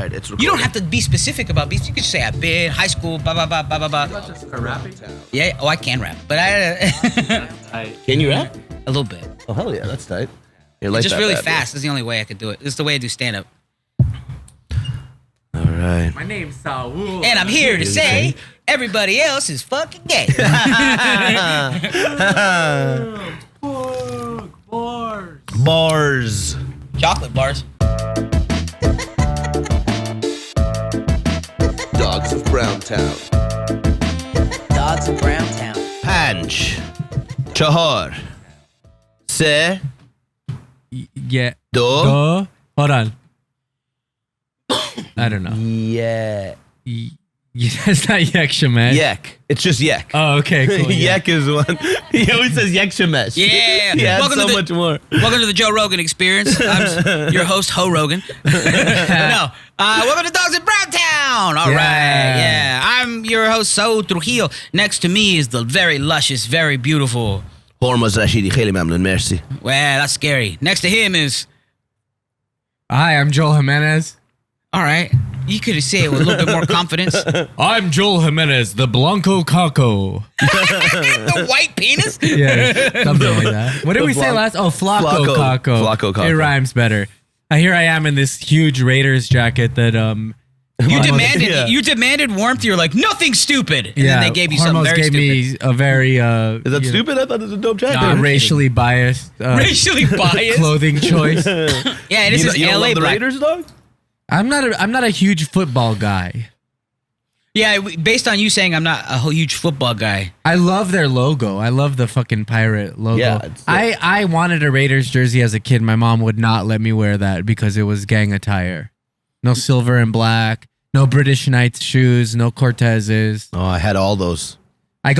right, it's recording. You don't have to be specific about beats. You can just say I've been high school, blah blah blah blah blah blah. Just a rapping? Yeah. Oh, I can rap, but Can you rap? a little bit. Oh hell yeah, that's tight. You're like Just that really bad boy. fast. That's the only way I could do it. This is the way I do stand up. All right. My name's Saul. And I'm here to say everybody else is fucking gay. Bars. Bars. Chocolate bars. Dogs of Browntown. Dogs of Browntown. Panch. Chahar. Se. Yeah. Do. Hold on. I don't know. Yeah. That's not Yekshamesh. Yek. It's just yek. Oh, okay, cool. Yeah. Yek is one. He always says Yekshamesh. Yeah. He adds Welcome so to the- much more. Welcome to the Joe Rogan Experience. I'm your host, Ho Rogan. No. Welcome to Dogs in Browntown. All right. Yeah. I'm your host, Saul Trujillo. Next to me is the very luscious, very beautiful. Hormoz Rashidi. Kheli mamnun. Merci. Well, that's scary. Next to him is. Hi, I'm Joel Jimenez. All right. You could say it with a little bit more confidence. I'm Joel Jimenez, the Blanco Caco. The white penis? Yeah, something like that. What did we say last? Oh, Flaco Caco. Flaco Caco. It rhymes better. Here I am in this huge Raiders jacket that You demanded warmth. You're like, nothing stupid. And then they gave you something Hormoz very gave stupid. me a very Is that stupid? I thought it was a dope jacket. racially biased Racially biased. clothing choice. Yeah, and this is You don't LA love the black. Raiders, dog? I'm not a huge football guy. Yeah, based on you saying I'm not a huge football guy. I love their logo. I love the fucking pirate logo. Yeah, it's I wanted a Raiders jersey as a kid. My mom would not let me wear that because it was gang attire. No silver and black. No British Knights shoes. No Cortezes. Oh, I had all those. I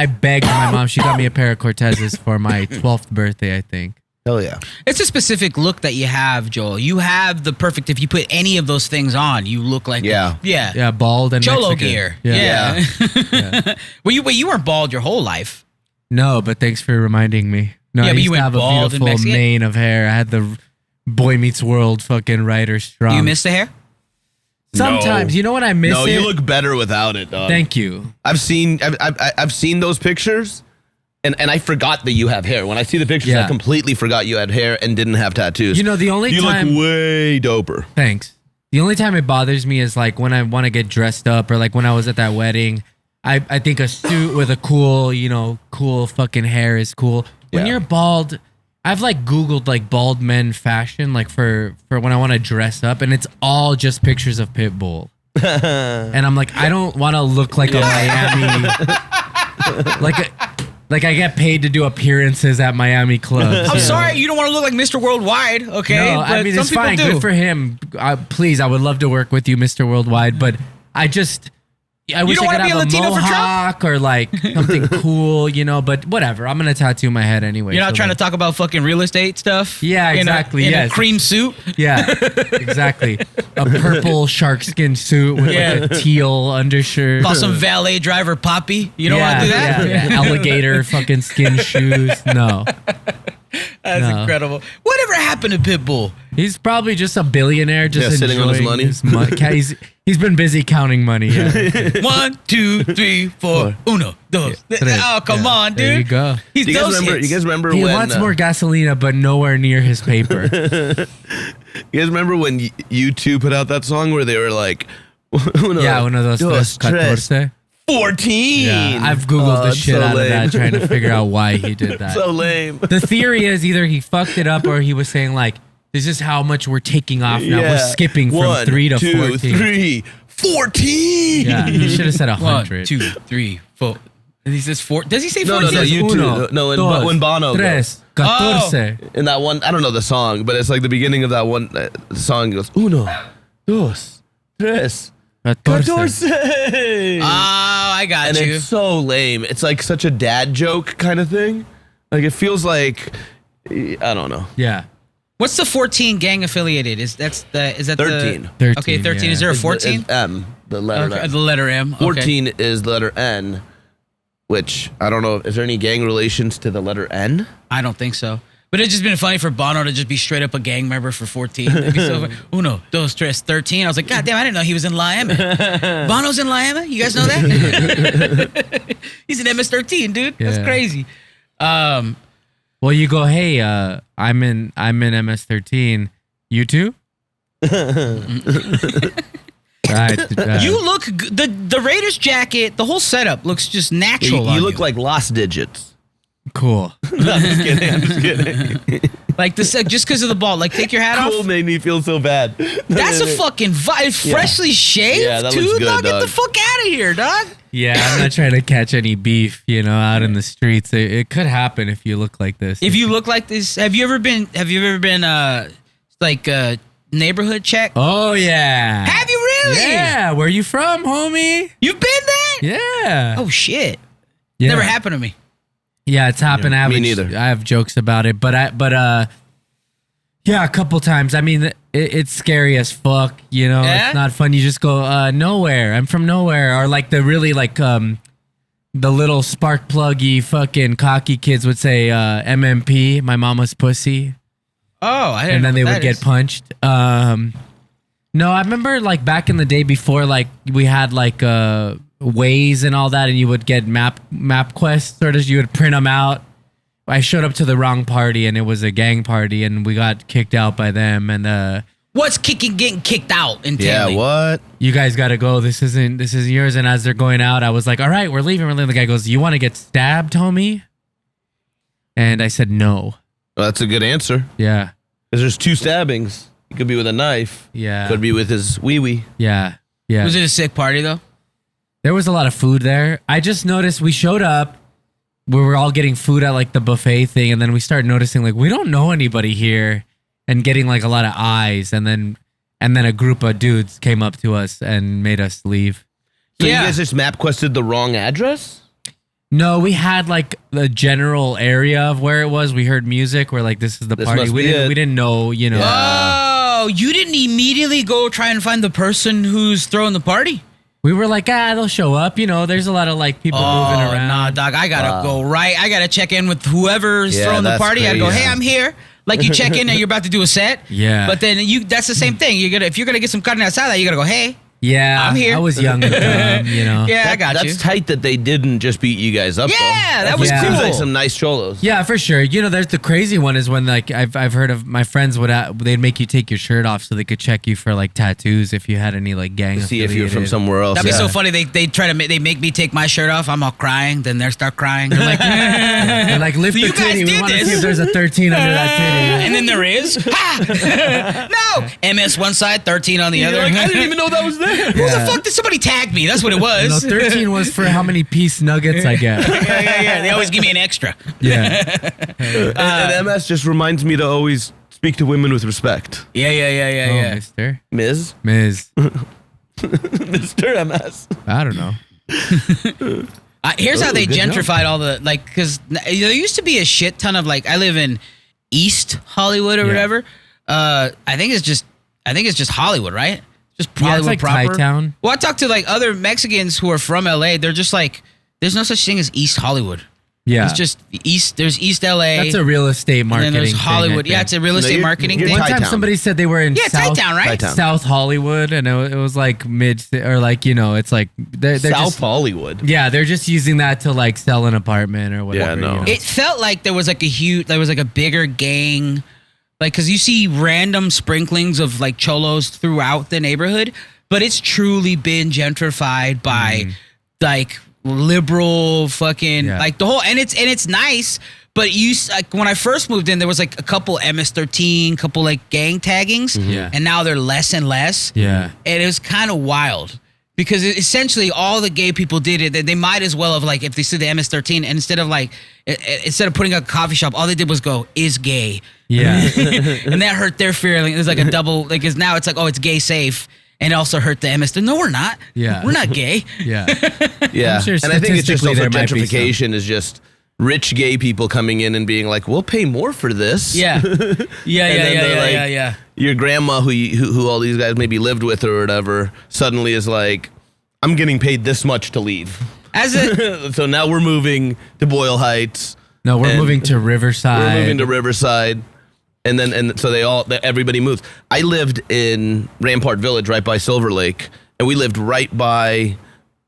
begged my mom. She got me a pair of Cortezes for my 12th birthday, I think. Hell yeah. It's a specific look that you have, Joel. You have the perfect. If you put any of those things on, you look like Yeah, bald and Cholo Mexican. gear. Yeah. Yeah. Well, you weren't bald your whole life. No, but thanks for reminding me. No, Yeah, I but used you to went have a bald and beautiful Mexican? mane of hair. I had the Boy Meets World fucking writer strong. Do you miss the hair? Sometimes, No. you know when I miss No, it? you look better without it, dog. Thank you. I've seen those pictures, and I forgot that you have hair. When I see the pictures, Yeah. I completely forgot you had hair and didn't have tattoos. You know, the only you time... look way doper. Thanks. The only time it bothers me is like when I want to get dressed up or like when I was at that wedding. I think a suit with a cool fucking hair is cool. When Yeah. you're bald, I've like Googled like bald men fashion like for when I want to dress up, and it's all just pictures of Pitbull. And I'm like, I don't want to look like a Miami, like I get paid to do appearances at Miami clubs. I'm you know? sorry, you don't want to look like Mr. Worldwide, okay? No, But I mean, some it's people fine. do. Good for him. Please, I would love to work with you, Mr. Worldwide, but I wish don't I wanna could be a have a Latino for Trump? mohawk or like something cool, but whatever. I'm going to tattoo my head anyway. You're not so trying like- to talk about fucking real estate stuff? Yeah, exactly, In a yes. cream suit? Yeah, exactly. A purple sharkskin suit with like a teal undershirt. Call some valet driver Poppy? You don't yeah, want to do that? Yeah. Alligator fucking skin shoes. No. That's No. incredible. Whatever happened to Pitbull? He's probably just a billionaire, just Yeah, sitting on his enjoying money. He's been busy counting money. Yeah. 1, 2, 3, 4. Uno, dos. Tres. Oh, come on, dude. There you go. He's You those guys hits. remember He when? wants more gasolina, but nowhere near his paper. You guys remember when U2 put out that song where they were like, Yeah, one of those dos, tres, 14. 14. Yeah, I've Googled the it's shit so out lame. of that, trying to figure out why he did that. So lame. The theory is either he fucked it up or he was saying like, this is how much we're taking off now. We're skipping from 1, 3 to 2, 14. 3, 14. Yeah, he should have said 1, 100. 2, 3, 4. And he says 4. Does he say No, 14? no, you two. Uno, No, dos, when Bono tres, goes. catorce. In that one, I don't know the song, but it's like the beginning of that one song goes, uno, dos, tres, Catorce. catorce. Oh, I got And you. it's so lame. It's like such a dad joke kind of thing. Like it feels like, I don't know. Yeah. What's the 14 gang affiliated? Is that 13. the 13, Okay, 13. yeah. Is there a It's 14? M, the letter Okay, M. the letter M. Okay. 14 is the letter N, which I don't know. Is there any gang relations to the letter N? I don't think so. But it's just been funny for Bono to just be straight up a gang member for 14. It'd be so funny. Uno, dos, tres, 13. I was like, God damn, I didn't know he was in Miami. Bono's in Miami? You guys know that? He's in MS-13, dude. That's crazy. Well, you go, hey, I'm in MS-13. You too? Right, you look the Raiders jacket, the whole setup looks just natural. You look like Lost Digits. Cool. No, I'm just kidding. I'm just kidding. Like this, just because of the ball. Like, take your hat Cool off. made me feel so bad. That's a fucking vibe. Freshly shaved, that dude. looks good, Dog, get dog. the fuck out of here, dog. Yeah, I'm not trying to catch any beef, out in the streets. It could happen if you look like this. If you look like this, have you ever been like neighborhood check? Oh yeah. Have you really? Yeah. Where you from, homie? You've been there? Yeah. Oh shit. Yeah. Never happened to me. Yeah, it's happened. Yeah, me neither. I have jokes about it, but yeah, a couple times. I mean, it's scary as fuck. Yeah? It's not fun. You just go nowhere. I'm from nowhere, or like the really the little spark pluggy fucking cocky kids would say MMP, my mama's pussy. Oh, I didn't And know then they what would that get is. punched. No, I remember like back in the day before we had Waze and all that, and you would get map quests, sort of. You would print them out. I showed up to the wrong party, and it was a gang party, and we got kicked out by them. And What's getting kicked out in Yeah, Tanley? what? you guys got to go. This isn't yours. And as they're going out, I was like, all right, we're leaving. The guy goes, you want to get stabbed, homie? And I said no. Well, that's a good answer. Yeah, Because there's 2 stabbings. It could be with a knife. yeah, Could be with his wee-wee. yeah. Was it a sick party though? There was a lot of food there. I just noticed we showed up. We were all getting food at the buffet thing, and then we started noticing we don't know anybody here, and getting a lot of eyes, and then a group of dudes came up to us and made us leave. So Yeah. you guys just map quested the wrong address? No, we had the general area of where it was. We heard music. We're like, this is the This party. must We be didn't. it. We didn't know. Oh, you didn't immediately go try and find the person who's throwing the party? We were like, they'll show up. There's a lot of people moving around. Nah, dog, I gotta go right. I gotta check in with whoever's Yeah, throwing the that's party. I go, crazy. hey, I'm here. Like, you check in and you're about to do a set. Yeah. But then that's the same thing. If you're gonna get some carne asada, you gotta go, hey. Yeah, I'm here. I was young and dumb. Yeah, I got That's you. tight that they didn't just beat you guys up, though. Yeah, that was Yeah. Seems cool. like some nice cholos. Yeah, for sure. There's the crazy one is when I've heard of my friends they'd make you take your shirt off so they could check you for tattoos if you had any gang. See if you're from affiliated. somewhere else. That'd be Yeah. so funny. They try to they make me take my shirt off. I'm all crying. Then they start crying. They're like, They're like, lift So the you guys titty. We did want to this. see if there's a 13 under that titty. and then there is. Ha! No, MS one side, 13 on the You're other. like, I didn't even know that was there. Who the fuck did somebody tag me? That's what it was. No, 13 was for how many piece nuggets I get. yeah. They always give me an extra. Yeah. And MS just reminds me to always speak to women with respect. Yeah. Oh, Mister. Ms. Mr. MS. I don't know. Here's how they good gentrified all the because there used to be a shit ton of I live in East Hollywood or Yeah. whatever. I think it's just Hollywood, right? Just Yeah, Hollywood it's like proper. Thai-town. Well, I talked to other Mexicans who are from LA. They're just there's no such thing as East Hollywood. Yeah. It's just East. There's East LA. That's a real estate and marketing then there's thing, I Hollywood. Yeah, think. it's a real No, estate you're- marketing you're thing. One time Thai-town. somebody said they were in Yeah, South, Thai-town, right? Thai-town. South Hollywood, and it was mid, or it's they're South just, Hollywood. yeah, they're just using that to sell an apartment or whatever. Yeah, no. you know? It felt like there was a bigger gang, because you see random sprinklings of cholos throughout the neighborhood, but it's truly been gentrified by liberal fucking Yeah. the whole, and it's nice. But when I first moved in, there was a couple MS-13, couple gang taggings, Yeah. and now they're less and less. Yeah. And it was kind of wild because essentially all the gay people did it. They might as well have if they see the MS-13, and instead of putting a coffee shop, all they did was go is gay, Yeah. and that hurt their feeling. It was a double because now it's it's gay safe, and it also hurt the MS. No, we're not. Yeah. we're not gay. Yeah. Yeah. I'm sure and I think it's just statistically also there might be gentrification is just rich gay people coming in and being like, we'll pay more for this. Yeah, yeah. then your grandma who all these guys maybe lived with or whatever suddenly is like, I'm getting paid this much to leave. As a So now we're moving to Boyle Heights. No, we're And moving to Riverside. We're moving to Riverside. And so everybody moved. I lived in Rampart Village right by Silver Lake, and we lived right by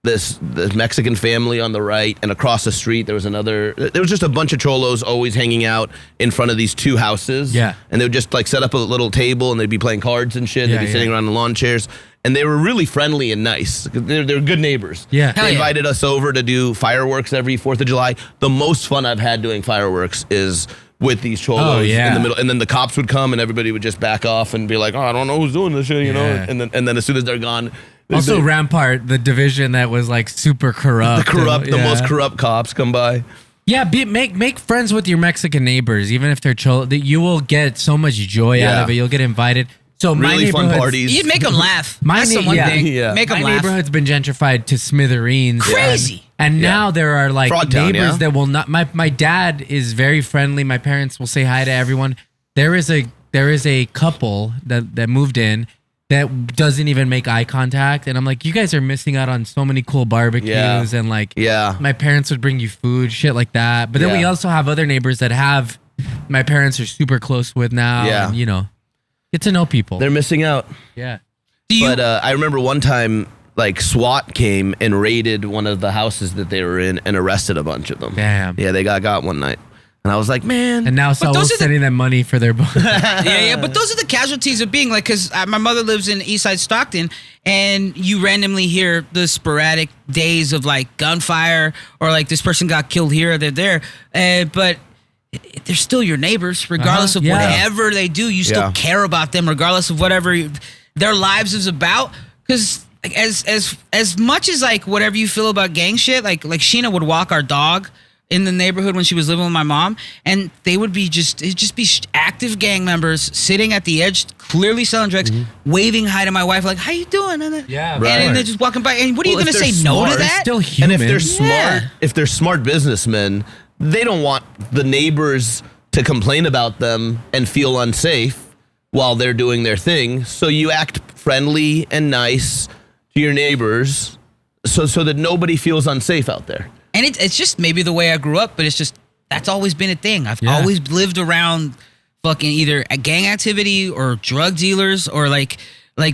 this Mexican family on the right, and across the street there was just a bunch of cholos always hanging out in front of these two houses. Yeah. And they would just like set up a little table and they'd be playing cards and shit. Yeah, They'd be sitting around the lawn chairs. And they were really friendly and nice. They're good neighbors. Yeah. Hell They yeah. invited us over to do fireworks every 4th of July. The most fun I've had doing fireworks is with these cholos in the middle. And then the cops would come and everybody would just back off and be like, oh, I don't know who's doing this shit, you know? Yeah. And then as soon as they're gone. Also, Rampart, the division that was like super corrupt. The most corrupt cops come by. Yeah, make friends with your Mexican neighbors, even if they're cholo. You will get so much joy out of it. You'll get invited. So Really my fun parties. You'd make them laugh. My That's the na- one yeah. thing. Yeah. Make them My laugh. neighborhood's been gentrified to smithereens. Crazy. And now there are like Frogtown, neighbors yeah? that will not. My dad is very friendly. My parents will say hi to everyone. There is a couple that moved in that doesn't even make eye contact, and I'm like, you guys are missing out on so many cool barbecues. Yeah. And like, Yeah. my parents would bring you food, shit like that. But then we Yeah. also have other neighbors that have my parents are super close with now. Yeah. And, you know, get to know people. They're missing out. Yeah. Do you? But I remember one time, like SWAT came and raided one of the houses that they were in and arrested a bunch of them. Damn. Yeah, they got one night. And I was like, man. And now Saul's those are the- sending them money for their. yeah, but those are the casualties of being like, because my mother lives in Eastside Stockton, and you randomly hear the sporadic days of like gunfire or like this person got killed here or they're there, but they're still your neighbors, regardless of Yeah. whatever they do. You still Yeah. care about them, regardless of whatever their lives is about. Because like, as much as like whatever you feel about gang shit, like Sheena would walk our dog in the neighborhood when she was living with my mom, and they would be it'd just be active gang members sitting at the edge, clearly selling drugs, waving hi to my wife, like, how you doing? And then, Yeah, and right. then they're just walking by. And what are Well, you if going to say they're no to smart, that? Still human. And Yeah. if they're smart businessmen, they don't want the neighbors to complain about them and feel unsafe while they're doing their thing. So you act friendly and nice to your neighbors so that nobody feels unsafe out there. And it's just maybe the way I grew up, but it's just, that's always been a thing. I've Yeah. always lived around fucking either a gang activity or drug dealers or like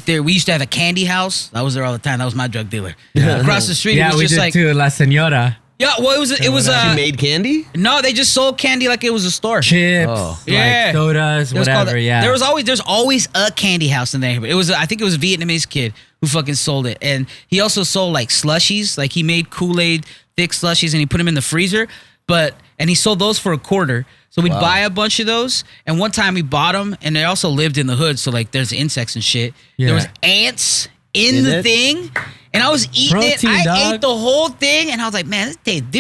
there, we used to have a candy house. I was there all the time. That was my drug dealer. Across the street, it yeah, was we just did like, too. La Senora. yeah, well, it was She made candy? no, they just sold candy like it was a store. Chips, Oh. Yeah. like sodas, It was called- whatever. Yeah. There's always a candy house in the neighborhood. I think it was a Vietnamese kid who fucking sold it. And he also sold like slushies. Like he made Kool-Aid thick slushies and he put them in the freezer. And he sold those for $0.25. So we'd buy a bunch of those. And one time we bought them, and they also lived in the hood. So like there's insects and shit. Yeah. There was ants in the it? thing. And I was eating it. Protein, I dog. ate the whole thing. And I was like, man, this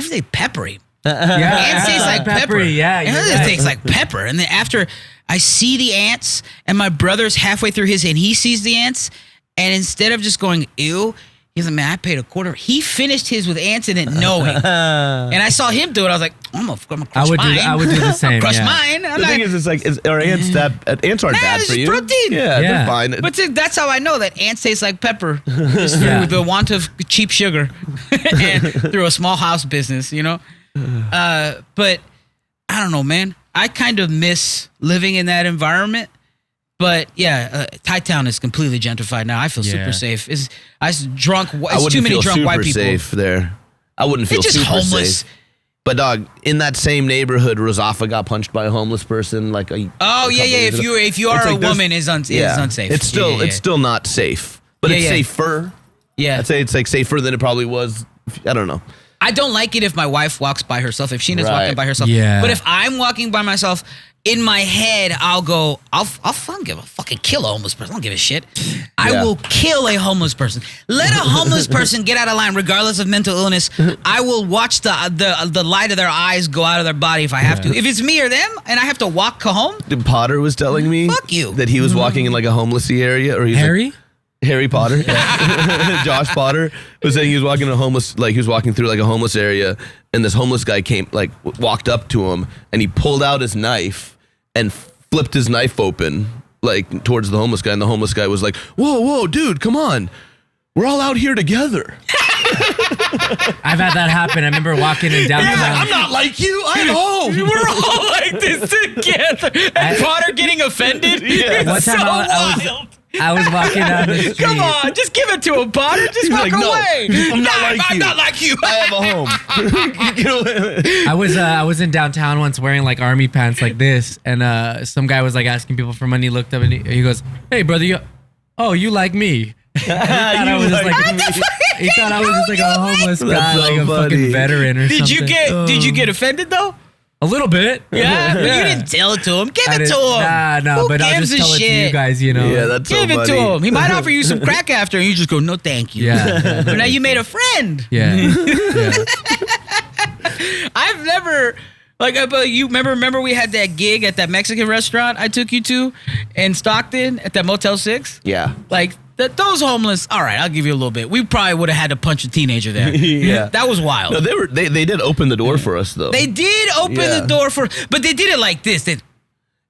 tastes peppery. yeah, Ants taste like pepper. peppery. Yeah, and you're it right. tastes like pepper. And then after I see the ants, and my brother's halfway through his, and he sees the ants, and instead of just going ew, he's like, man, I paid $0.25. He finished his with ants in it, knowing. And I saw him do it. I was like, I'm gonna crush mine. I would do the same. Crush yeah. mine. I'm The like, thing is, it's like, are ants ants aren't Nah, bad it's for you. protein. Yeah, Yeah. they're fine. but that's how I know that ants taste like pepper, just Yeah. through the want of cheap sugar, and through a small house business, you know. But I don't know, man. I kind of miss living in that environment. But yeah, Thai Town is completely gentrified now. I feel Yeah. super safe. It's drunk. I It's wouldn't too many feel drunk super white people. safe there. I wouldn't feel It's just super homeless. safe. But dog, in that same neighborhood, Rosafa got punched by a homeless person. Like a Oh yeah, couple yeah. years If ago. you are It's a like there's- woman, is unsafe. It's still Yeah. it's still not safe, but Yeah, it's yeah. safer. Yeah. I'd say it's like safer than it probably was. I don't know. I don't like it if my wife walks by herself, if Sheena's Right. walking by herself. Yeah. But if I'm walking by myself, in my head, I'll fucking kill a homeless person. I don't give a shit. I Yeah. will kill a homeless person. Let a homeless person get out of line, regardless of mental illness. I will watch the light of their eyes go out of their body if I have to. If it's me or them, and I have to walk home, Potter was telling me Fuck you. that he was walking in like a homelessy area, or he's Harry? Harry Potter, Josh Potter was saying he was walking he was walking through like a homeless area, and this homeless guy walked up to him, and he pulled out his knife and flipped his knife open like towards the homeless guy, and the homeless guy was like, "Whoa, dude, come on, we're all out here together." I've had that happen. I remember walking in downtown. I'm not like you. I'm home. We're all like this together. And Potter getting offended. Yeah. One It's time so I wild. was walking down the street. Come on, just give it to him, Potter. Just walk like, no, away. I'm not like I'm you. not like you. I have a home. I was in downtown once wearing like army pants like this, and some guy was like asking people for money. He looked up and he goes, "Hey, brother, you like me?" He thought I was just like a homeless guy, so like a funny. fucking veteran or Did something. you get offended though? A little bit? Yeah, but you didn't tell it to him. Give I it to didn't- him. Nah, Who but I'll gives just a tell it to you shit? guys, you know. Yeah, that's so Give it funny. to him. He might offer you some crack after, and you just go, "No, thank you." Yeah. But now you made a friend. Yeah. Yeah. I've never you remember we had that gig at that Mexican restaurant I took you to in Stockton at that Motel 6? Yeah. Like those homeless, all right, I'll give you a little bit. We probably would have had to punch a teenager there. Yeah. That was wild. No, they did open the door for us though. They did open Yeah. the door but they did it like this.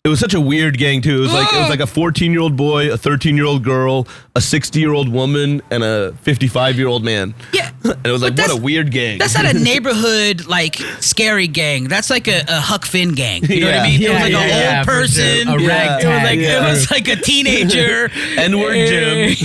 It was such a weird gang too. It was like a 14-year-old boy, a 13-year-old girl, a 60-year-old woman, and a 55-year-old man. Yeah. And it was like, what a weird gang. That's not a neighborhood like scary gang. That's like a Huck Finn gang. You know what I Yeah. mean? It was like Yeah, an yeah, old for sure. person. A ragtag. It was like a teenager. N-word Jim.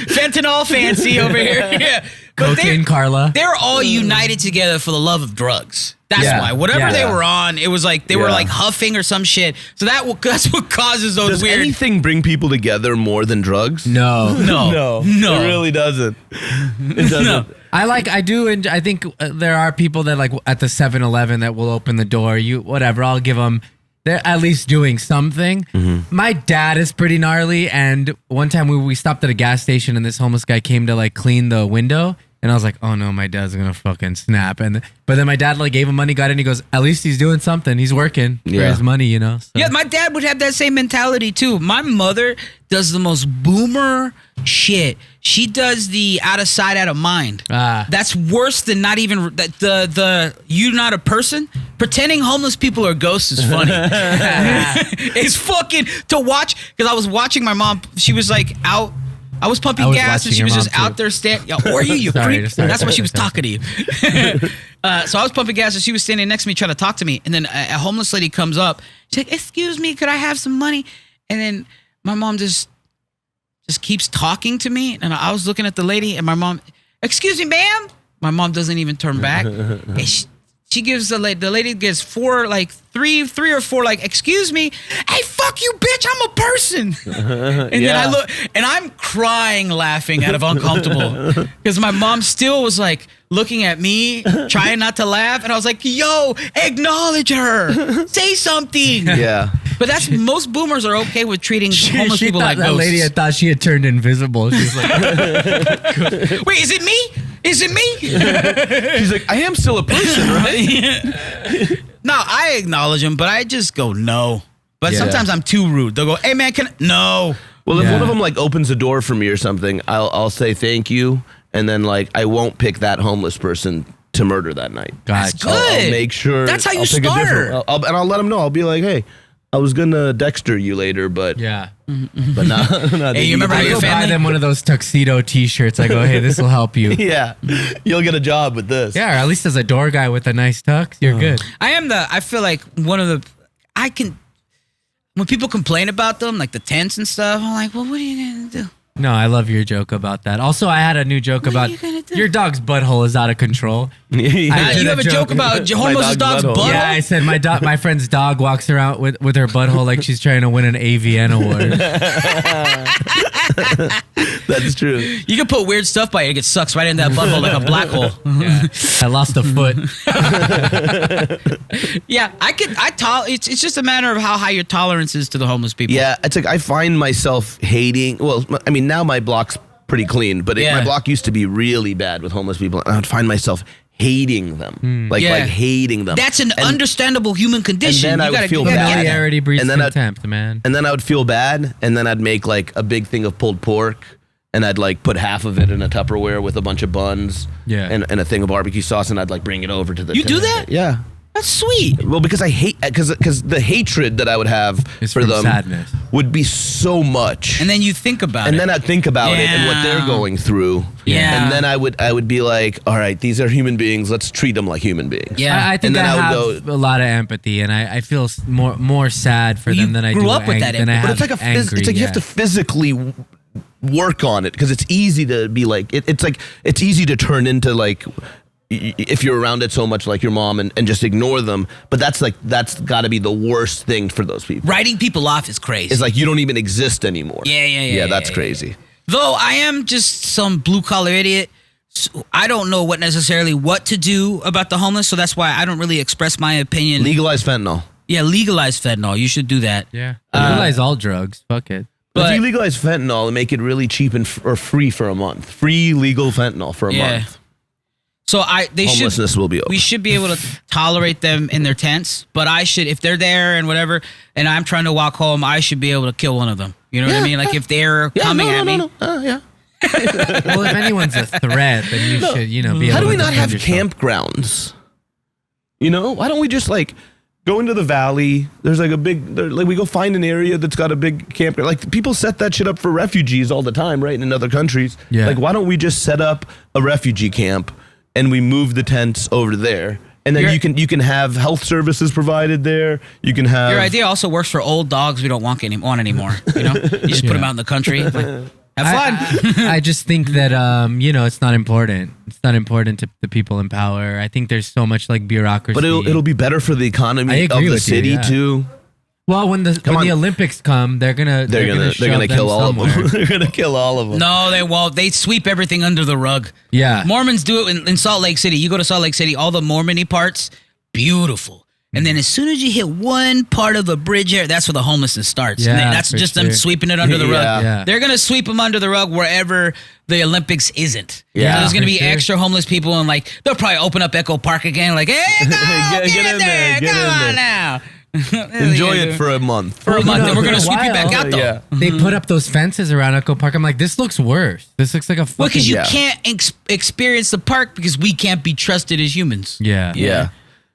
Fentanyl fancy over here. Yeah. But Cocaine Carla. they're all united together for the love of drugs. That's Yeah. why. Whatever they Yeah. were on, it was like they were Yeah. like huffing or some shit. So that's what causes those Does weird. anything bring people together more than drugs? No. No. It really doesn't. It doesn't. No. I do, and I think there are people that like at the 7-Eleven that will open the door. Whatever, I'll give them. They're at least doing something. My dad is pretty gnarly, and one time we stopped at a gas station, and this homeless guy came to like clean the window, and I was like, oh no, my dad's gonna fucking snap. But then my dad like gave him money, got in, he goes, at least he's doing something. He's working for Yeah. his money, you know. So. Yeah, my dad would have that same mentality too. My mother does the most boomer shit. She does the out of sight, out of mind. That's worse than not even the you not a person. Pretending homeless people are ghosts is funny. It's fucking to watch because I was watching my mom. She was like out. I was pumping I was gas and watching she your was mom, just out too. there standing. Or you Sorry, creep. sorry, That's why sorry, she was sorry. talking to you. So I was pumping gas and she was standing next to me trying to talk to me. And then a homeless lady comes up. She's like, "Excuse me, could I have some money?" And then my mom just keeps talking to me. And I was looking at the lady and my mom, "Excuse me, ma'am." My mom doesn't even turn back. And she gives the lady gets three or four, like, "Excuse me, hey, fuck you, bitch, I'm a person." And then I look, and I'm crying, laughing out of uncomfortable because my mom still was like looking at me, trying not to laugh, and I was like, "Yo, acknowledge her, say something." Yeah. But that's most boomers are okay with treating homeless She people thought like that ghosts. lady had thought she had turned invisible. She's like, Wait, is it me? Is it me? She's like, I am still a person, right? No, I acknowledge them, but I just go no. But Yeah. sometimes I'm too rude. They'll go, "Hey man, no." Well, if Yeah. one of them like opens a door for me or something, I'll say thank you, and then like I won't pick that homeless person to murder that night. gotcha. good. I'll make sure. That's how you I'll pick a start. different- I'll let them know. I'll be like, hey, I was gonna Dexter you later, but Yeah. but not. Hey, you remember I how your go buy family? them one of those tuxedo T-shirts. I go, hey, this will help you. Yeah, you'll get a job with this. Yeah, or at least as a door guy with a nice tux, you're good. I feel like one of the, when people complain about them, like the tents and stuff, I'm like, well, what are you going to do? No, I love your joke about that. Also, I had a new joke What are about you gonna do? your dog's butthole is out of control. You did have a a joke joke. about Hormoz's dog's dog's butthole. butthole? Yeah, I said my friend's dog walks around with her butthole like she's trying to win an AVN award. That's true. You can put weird stuff by it. It gets sucks right in that butthole like a black hole. Yeah. I lost a foot. Yeah, it's just a matter of how high your tolerance is to the homeless people. Yeah, it's like I find myself hating. Well, I mean, now my block's pretty clean, but Yeah. my block used to be really bad with homeless people, and I would find myself hating them, like Yeah. hating them. That's an understandable human condition. then I would feel bad. Familiarity breeds And then contempt, man. And then I would feel bad, and then I'd make like a big thing of pulled pork, and I'd like put half of it in a Tupperware with a bunch of buns, Yeah. and a thing of barbecue sauce, and I'd like bring it over to the. You do that? Yeah. That's sweet. Well, because I hate because the hatred that I would have It's for from them sadness. would be so much. And then you think about it. And then I'd think about it and what they're Yeah. going through. Yeah. And then I would be like, all right, these are human beings. Let's treat them like human beings. Yeah. I think And then I I would have a lot of empathy, and I feel more sad for You them than I grew do up with that than I empathy. But have it's like angry. it's like you have to physically work on it because it's easy to be like it's easy to turn into like if you're around it so much like your mom and just ignore them. But that's got to be the worst thing for those people. Writing people off is crazy. It's like you don't even exist anymore. Yeah, That's yeah. crazy. Though I am just some blue collar idiot, so I don't know what to do about the homeless. So that's why I don't really express my opinion. Legalize fentanyl. Yeah, legalize fentanyl. You should do that. Yeah, legalize all drugs. Fuck it. But if But- you legalize fentanyl and make it really cheap and or free for a month, free legal fentanyl for a month, So homelessness will be over. We should be able to tolerate them in their tents, but I should, if they're there and whatever, and I'm trying to walk home, I should be able to kill one of them. You know what I mean? Like if they're coming at me. Yeah. Well, if anyone's a threat, then you should, be able How do to we not have defend yourself. campgrounds? Why don't we just like go into the valley? There's like we go find an area that's got a big campground. Like people set that shit up for refugees all the time, right? In other countries. Yeah. Like why don't we just set up a refugee camp and we move the tents over there? And then you can have health services provided there. You can have Your idea also works for old dogs we don't want anymore. You just put them out in the country. Like, have fun. I just think that it's not important. It's not important to the people in power. I think there's so much like bureaucracy. But it'll be better for the I economy of agree the with you, city yeah. too. Well, when the on. Olympics come, they're gonna They're gonna kill all of them. They're gonna kill all of them. No, they won't. They sweep everything under the rug. Yeah. Mormons do it in Salt Lake City. You go to Salt Lake City, all the Mormon-y parts, beautiful. And then as soon as you hit one part of the bridge area, that's where the homelessness starts. Yeah, And that's for just them sure. sweeping it under the rug. Yeah. Yeah. They're going to sweep them under the rug wherever the Olympics isn't. Yeah, So there's going to for be sure. extra homeless people, and like they'll probably open up Echo Park again, like, hey, go, get in there. get Come in on there. now. Enjoy it for a month. For a month, then we're going to For a sweep you back while. out, though. Yeah. They put up those fences around Echo Park. I'm like, this looks worse. This looks like a fucking. Well, because you Yeah. can't experience the park because we can't be trusted as humans. Yeah. Yeah.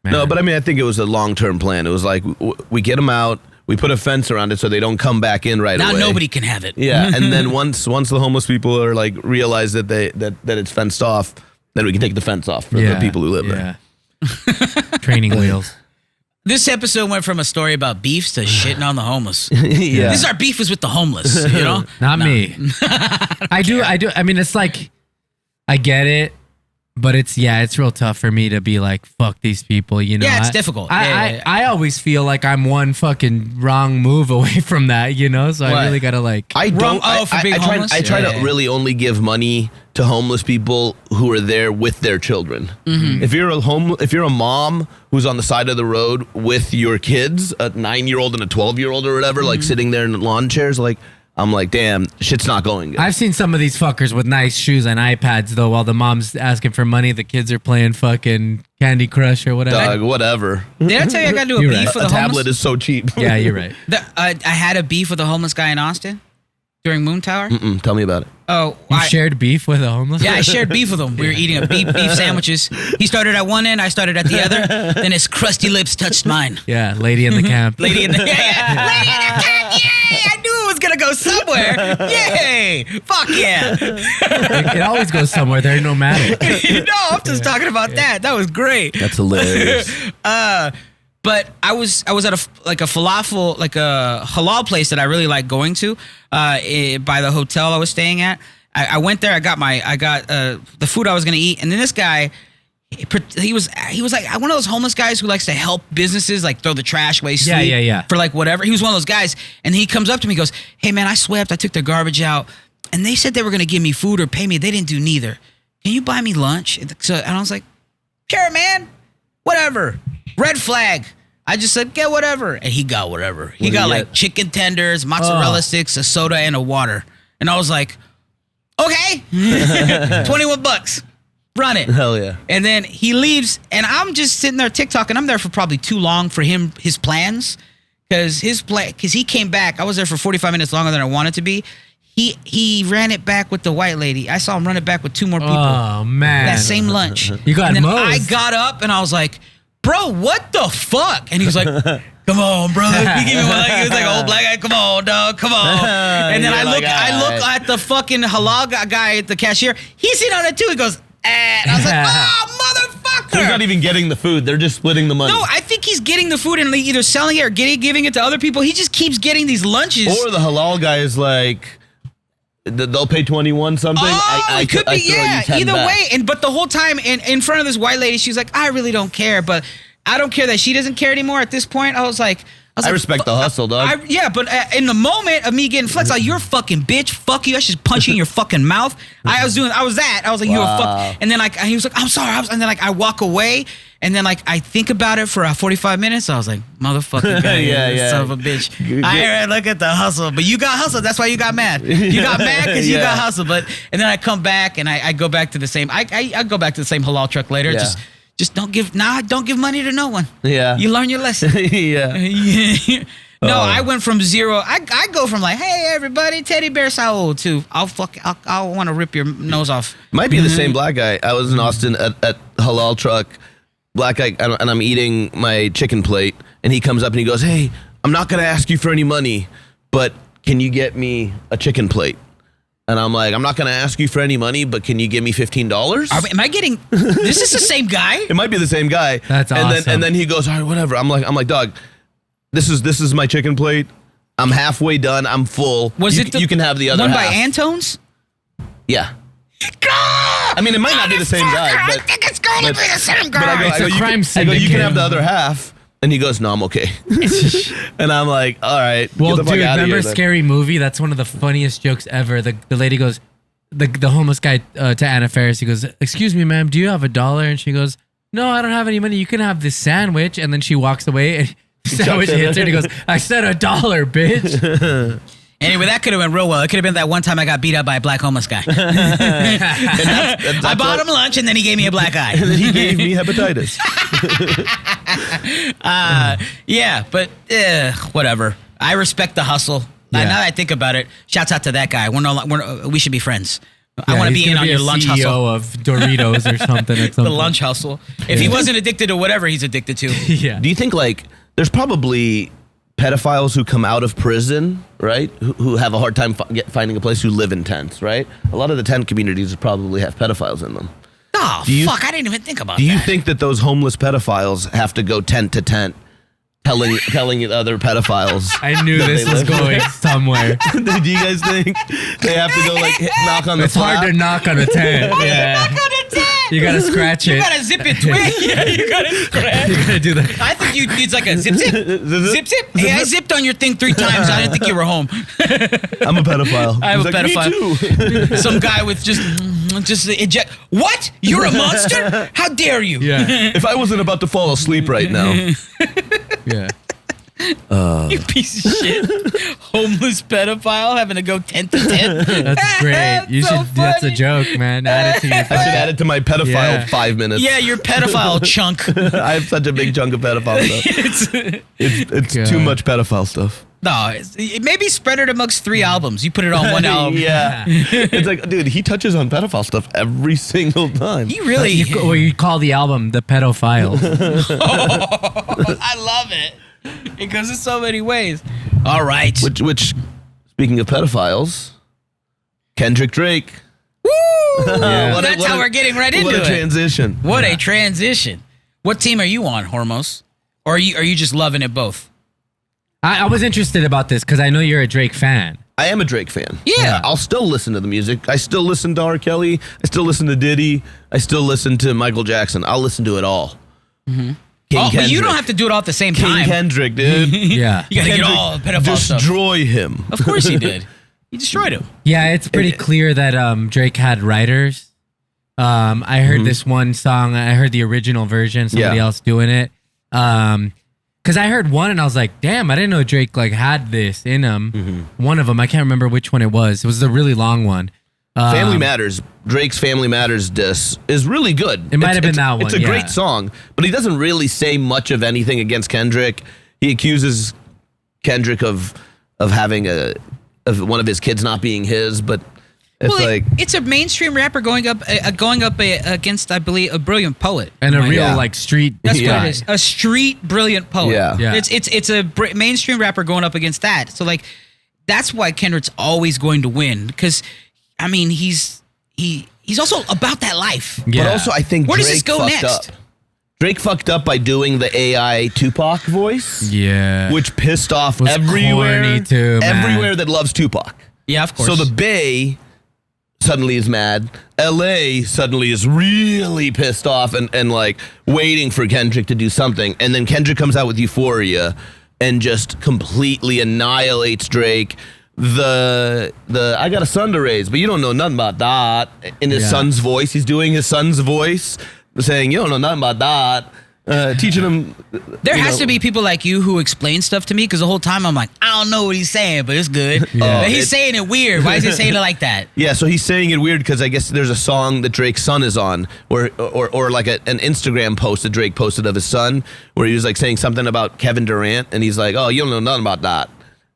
Man. No, but I mean, I think it was a long-term plan. It was like we get them out, we put a fence around it so they don't come back in right Now away. nobody can have it. Yeah, and then once the homeless people are like realize that that it's fenced off, then we can take the fence off for the people who live there. Training wheels. This episode went from a story about beefs to shitting on the homeless. Yeah. This is our beef was with the homeless, you know? Not me. I do. I mean, it's like, I get it, but it's real tough for me to be like, fuck these people, Yeah, it's difficult. Yeah. I always feel like I'm one fucking wrong move away from that, So What? I really gotta like. I Wrong- don't. for being I try, homeless? I try Yeah. to really only give money to homeless people who are there with their children. Mm-hmm. If you're a mom who's on the side of the road with your kids, a 9-year-old and a 12-year-old or whatever, like Mm-hmm. sitting there in lawn chairs, like I'm like, damn, shit's not going good. I've seen some of these fuckers with nice shoes and iPads though, while the mom's asking for money, the kids are playing fucking Candy Crush or whatever. Dog, whatever. Did I tell you I got to do a You're beef right. with A the homeless? tablet is so cheap. Yeah, you're right. I had a beef with a homeless guy in Austin during Moon Tower. Tell me about it. Oh, You shared beef with a homeless? yeah, I shared beef with him. We were eating beef sandwiches. He started at one end, I started at the other. Then his crusty lips touched mine. Yeah, lady in the camp. Lady in the lady in the camp. Yay! I knew it was gonna go somewhere. Yay! Fuck yeah! It always goes somewhere. There ain't no matter. No, I'm just talking about that. That was great. That's hilarious. But I was at a falafel, like a halal place that I really like going to, by the hotel I was staying at. I went there. I got the food I was gonna eat, and then this guy, he was like one of those homeless guys who likes to help businesses, like throw the trash away, sleep, Yeah. for like whatever. He was one of those guys, and he comes up to me, and goes, "Hey man, I swept. I took their garbage out, and they said they were gonna give me food or pay me. They didn't do neither. Can you buy me lunch?" And I was like, "Sure, man, whatever." Red flag. I just said, get whatever. And he got whatever. He What did got he like get? chicken tenders, mozzarella sticks, a soda, and a water. And I was like, okay, $21. Run it. Hell yeah. And then he leaves, and I'm just sitting there TikTok, and I'm there for probably too long for his plans. Because he came back. I was there for 45 minutes longer than I wanted to be. He ran it back with the white lady. I saw him run it back with 2 more people. Oh man. That same lunch. You got and then mowed. I got up and I was like, bro, what the fuck? And he was like, come on, bro. He gave me one, he was like, old black guy, come on, dog, come on. And then I look at the fucking halal guy at the cashier. He's sitting on it too. He goes, and I was like, oh, motherfucker. So he's not even getting the food. They're just splitting the money. No, I think he's getting the food and either selling it or giving it to other people. He just keeps getting these lunches. Or the halal guy is like, they'll pay 21 something. Oh, it could be, yeah. Either back. way, but the whole time in front of this white lady, she's like, I really don't care, but I don't care that she doesn't care anymore. At this point, I was like, respect the hustle, dog. Yeah, but in the moment of me getting flexed, like, you're a fucking bitch. Fuck you. I should just punch you in your fucking mouth. I was like, you're a fuck. And then he was like, I'm sorry. And then I walk away. And then I think about it for 45 minutes. I was like, motherfucking guy, yeah. son of a bitch. I look at the hustle, but you got hustle. That's why you got mad. You got mad because you got hustle. And then I come back and I go back to the same. I go back to the same halal truck later. Yeah. Just don't give money to no one. Yeah. You learn your lesson. Yeah. No, I went from zero. I go from like, hey everybody, teddy bear how old to I want to rip your nose off. Might be the same black guy. I was in Austin at halal truck, black guy, and I'm eating my chicken plate, and he comes up and he goes, hey, I'm not gonna ask you for any money, but can you get me a chicken plate? And I'm like, I'm not gonna ask you for any money, but can you give me $15? Am I getting? This is the same guy. It might be the same guy. That's awesome. And then he goes, all right, whatever. I'm like, dog, this is my chicken plate. I'm halfway done. I'm full. You can have the other one half. by Antone's? Yeah. I mean, it might not be the same guy, but I think it's going to be the same guy. But I go, It's a crime I go, you syndicate. can have the other half. And he goes, no, I'm okay. And I'm like, all right. Well, get the fuck dude, outta remember here, then. Scary Movie? That's one of the funniest jokes ever. The lady goes, the homeless guy to Anna Faris, he goes, excuse me, ma'am, do you have $1? And she goes, no, I don't have any money. You can have this sandwich. And then she walks away and the sandwich hits her and he goes, I said $1, bitch. Anyway, that could have went real well. It could have been that one time I got beat up by a black homeless guy. I bought him lunch and then he gave me a black eye. And then he gave me hepatitis. Yeah, but whatever. I respect the hustle. Yeah. Now that I think about it, shouts out to that guy. We should be friends. I Yeah, want to he's be in gonna on your a lunch CEO hustle. of Doritos or something. At some The point. lunch hustle. If he wasn't addicted to whatever he's addicted to. Yeah. Do you think, like, there's probably pedophiles who come out of prison, right? Who have a hard time finding a place, who live in tents, right? A lot of the tent communities probably have pedophiles in them. Oh, fuck. I didn't even think about that. Do you think that those homeless pedophiles have to go tent to tent telling other pedophiles? I knew this was going somewhere. Do you guys think they have to go, like, knock on the It's hard to knock on a tent. Yeah. Knock on a tent. You gotta scratch it. You gotta zip it twig. Yeah, you gotta scratch. You gotta do that. I think it's like a zip. Zip. Hey, I zipped on your thing 3 times. I didn't think you were home. I'm a pedophile. I'm a He's like, pedophile. Me too. Some guy with just eject. What? You're a monster? How dare you? Yeah. If I wasn't about to fall asleep right now. Yeah. You piece of shit. Homeless pedophile having to go tent to tent. That's great. You so should. That's a funny. joke, man. Add it to your. I should add it to my pedophile Yeah. 5 minutes. Yeah, you're pedophile chunk. I have such a big chunk of pedophile stuff. It's God. too much pedophile stuff. No, maybe spread it amongst 3 albums. You put it on one album. Yeah. It's like, dude, he touches on pedophile stuff every single time. He really. You call the album the pedophile. I love it. It goes in so many ways. All right. Which, speaking of pedophiles, Kendrick Drake. Woo! Yeah. That's how we're getting right into What a it. transition. What a transition. What team are you on, Hormoz? Or are you just loving it both? I was interested about this because I know you're a Drake fan. I am a Drake fan. Yeah. I'll still listen to the music. I still listen to R. Kelly. I still listen to Diddy. I still listen to Michael Jackson. I'll listen to it all. Mm-hmm. King But you don't have to do it all at the same King time. Kendrick, dude. Yeah. You gotta get all the pedophile stuff. Destroy him. Of course he did. He destroyed him. Yeah, it's pretty clear that Drake had writers. I heard this one song. I heard the original version. Somebody else doing it. Because I heard one and I was like, damn, I didn't know Drake like had this in him. One of them, I can't remember which one it was. It was the really long one. Family Matters, Drake's Family Matters diss is really good. It might have been that one, It's a great song, but he doesn't really say much of anything against Kendrick. He accuses Kendrick of having of one of his kids not being his, but It's like it's a mainstream rapper going up against, I believe, a brilliant poet. And a real Yeah. like street. That's guy. what it is. A street brilliant poet. Yeah. Yeah. It's a mainstream rapper going up against that. So like, that's why Kendrick's always going to win, because, I mean, he's also about that life. Yeah. But also, I think Where does Drake this go fucked next? up. Drake fucked up by doing the AI Tupac voice, Yeah. which pissed off Was everywhere, corny too, man. everywhere that loves Tupac. Yeah, of course. So the Bay suddenly is mad. LA suddenly is really pissed off and like waiting for Kendrick to do something. And then Kendrick comes out with Euphoria and just completely annihilates Drake. The I got a son to raise, but you don't know nothing about that. In his Yeah. son's voice, he's doing his son's voice, saying you don't know nothing about that. Teaching him. there has to be people like you who explain stuff to me, because the whole time I'm like, I don't know what he's saying, but it's good. But he's saying it weird. Why is he saying it like that? Yeah, so he's saying it weird because I guess there's a song that Drake's son is on, or like an Instagram post that Drake posted of his son, where he was like saying something about Kevin Durant, and he's like, oh, you don't know nothing about that.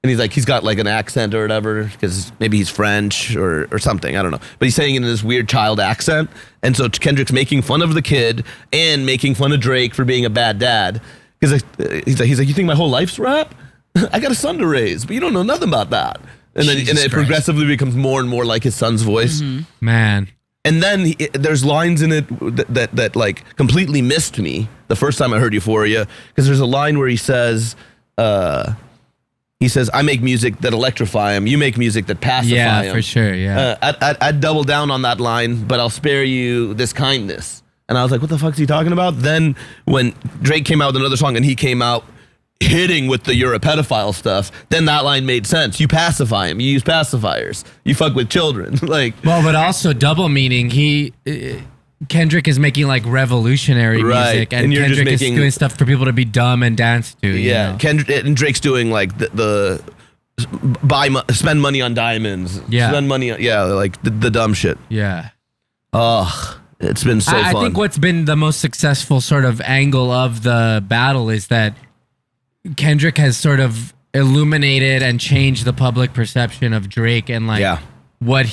And he's like, he's got like an accent or whatever, because maybe he's French or something, I don't know. But he's saying it in this weird child accent. And so Kendrick's making fun of the kid and making fun of Drake for being a bad dad. He's like, you think my whole life's rap? I got a son to raise, but you don't know nothing about that. And then Jesus it Christ. progressively becomes more and more like his son's voice. Man. And then there's lines in it that like completely missed me the first time I heard Euphoria, because there's a line where he says, I make music that electrify him. You make music that pacify him. Yeah, for sure. Yeah. I'd double down on that line, but I'll spare you this kindness. And I was like, what the fuck's he talking about? Then when Drake came out with another song and he came out hitting with the you're a pedophile stuff, then that line made sense. You pacify him. You use pacifiers. You fuck with children. Like, Well, but also double meaning. Kendrick is making like revolutionary Right, music, and and you're just Kendrick making- is doing stuff for people to be dumb and dance to. you yeah, know? Kendrick and Drake's doing like the spend money on diamonds. Yeah. Spend money on, like the dumb shit. Yeah. Ugh, it's been so I fun. think what's been the most successful sort of angle of the battle is that Kendrick has sort of illuminated and changed the public perception of Drake, and like Yeah. what that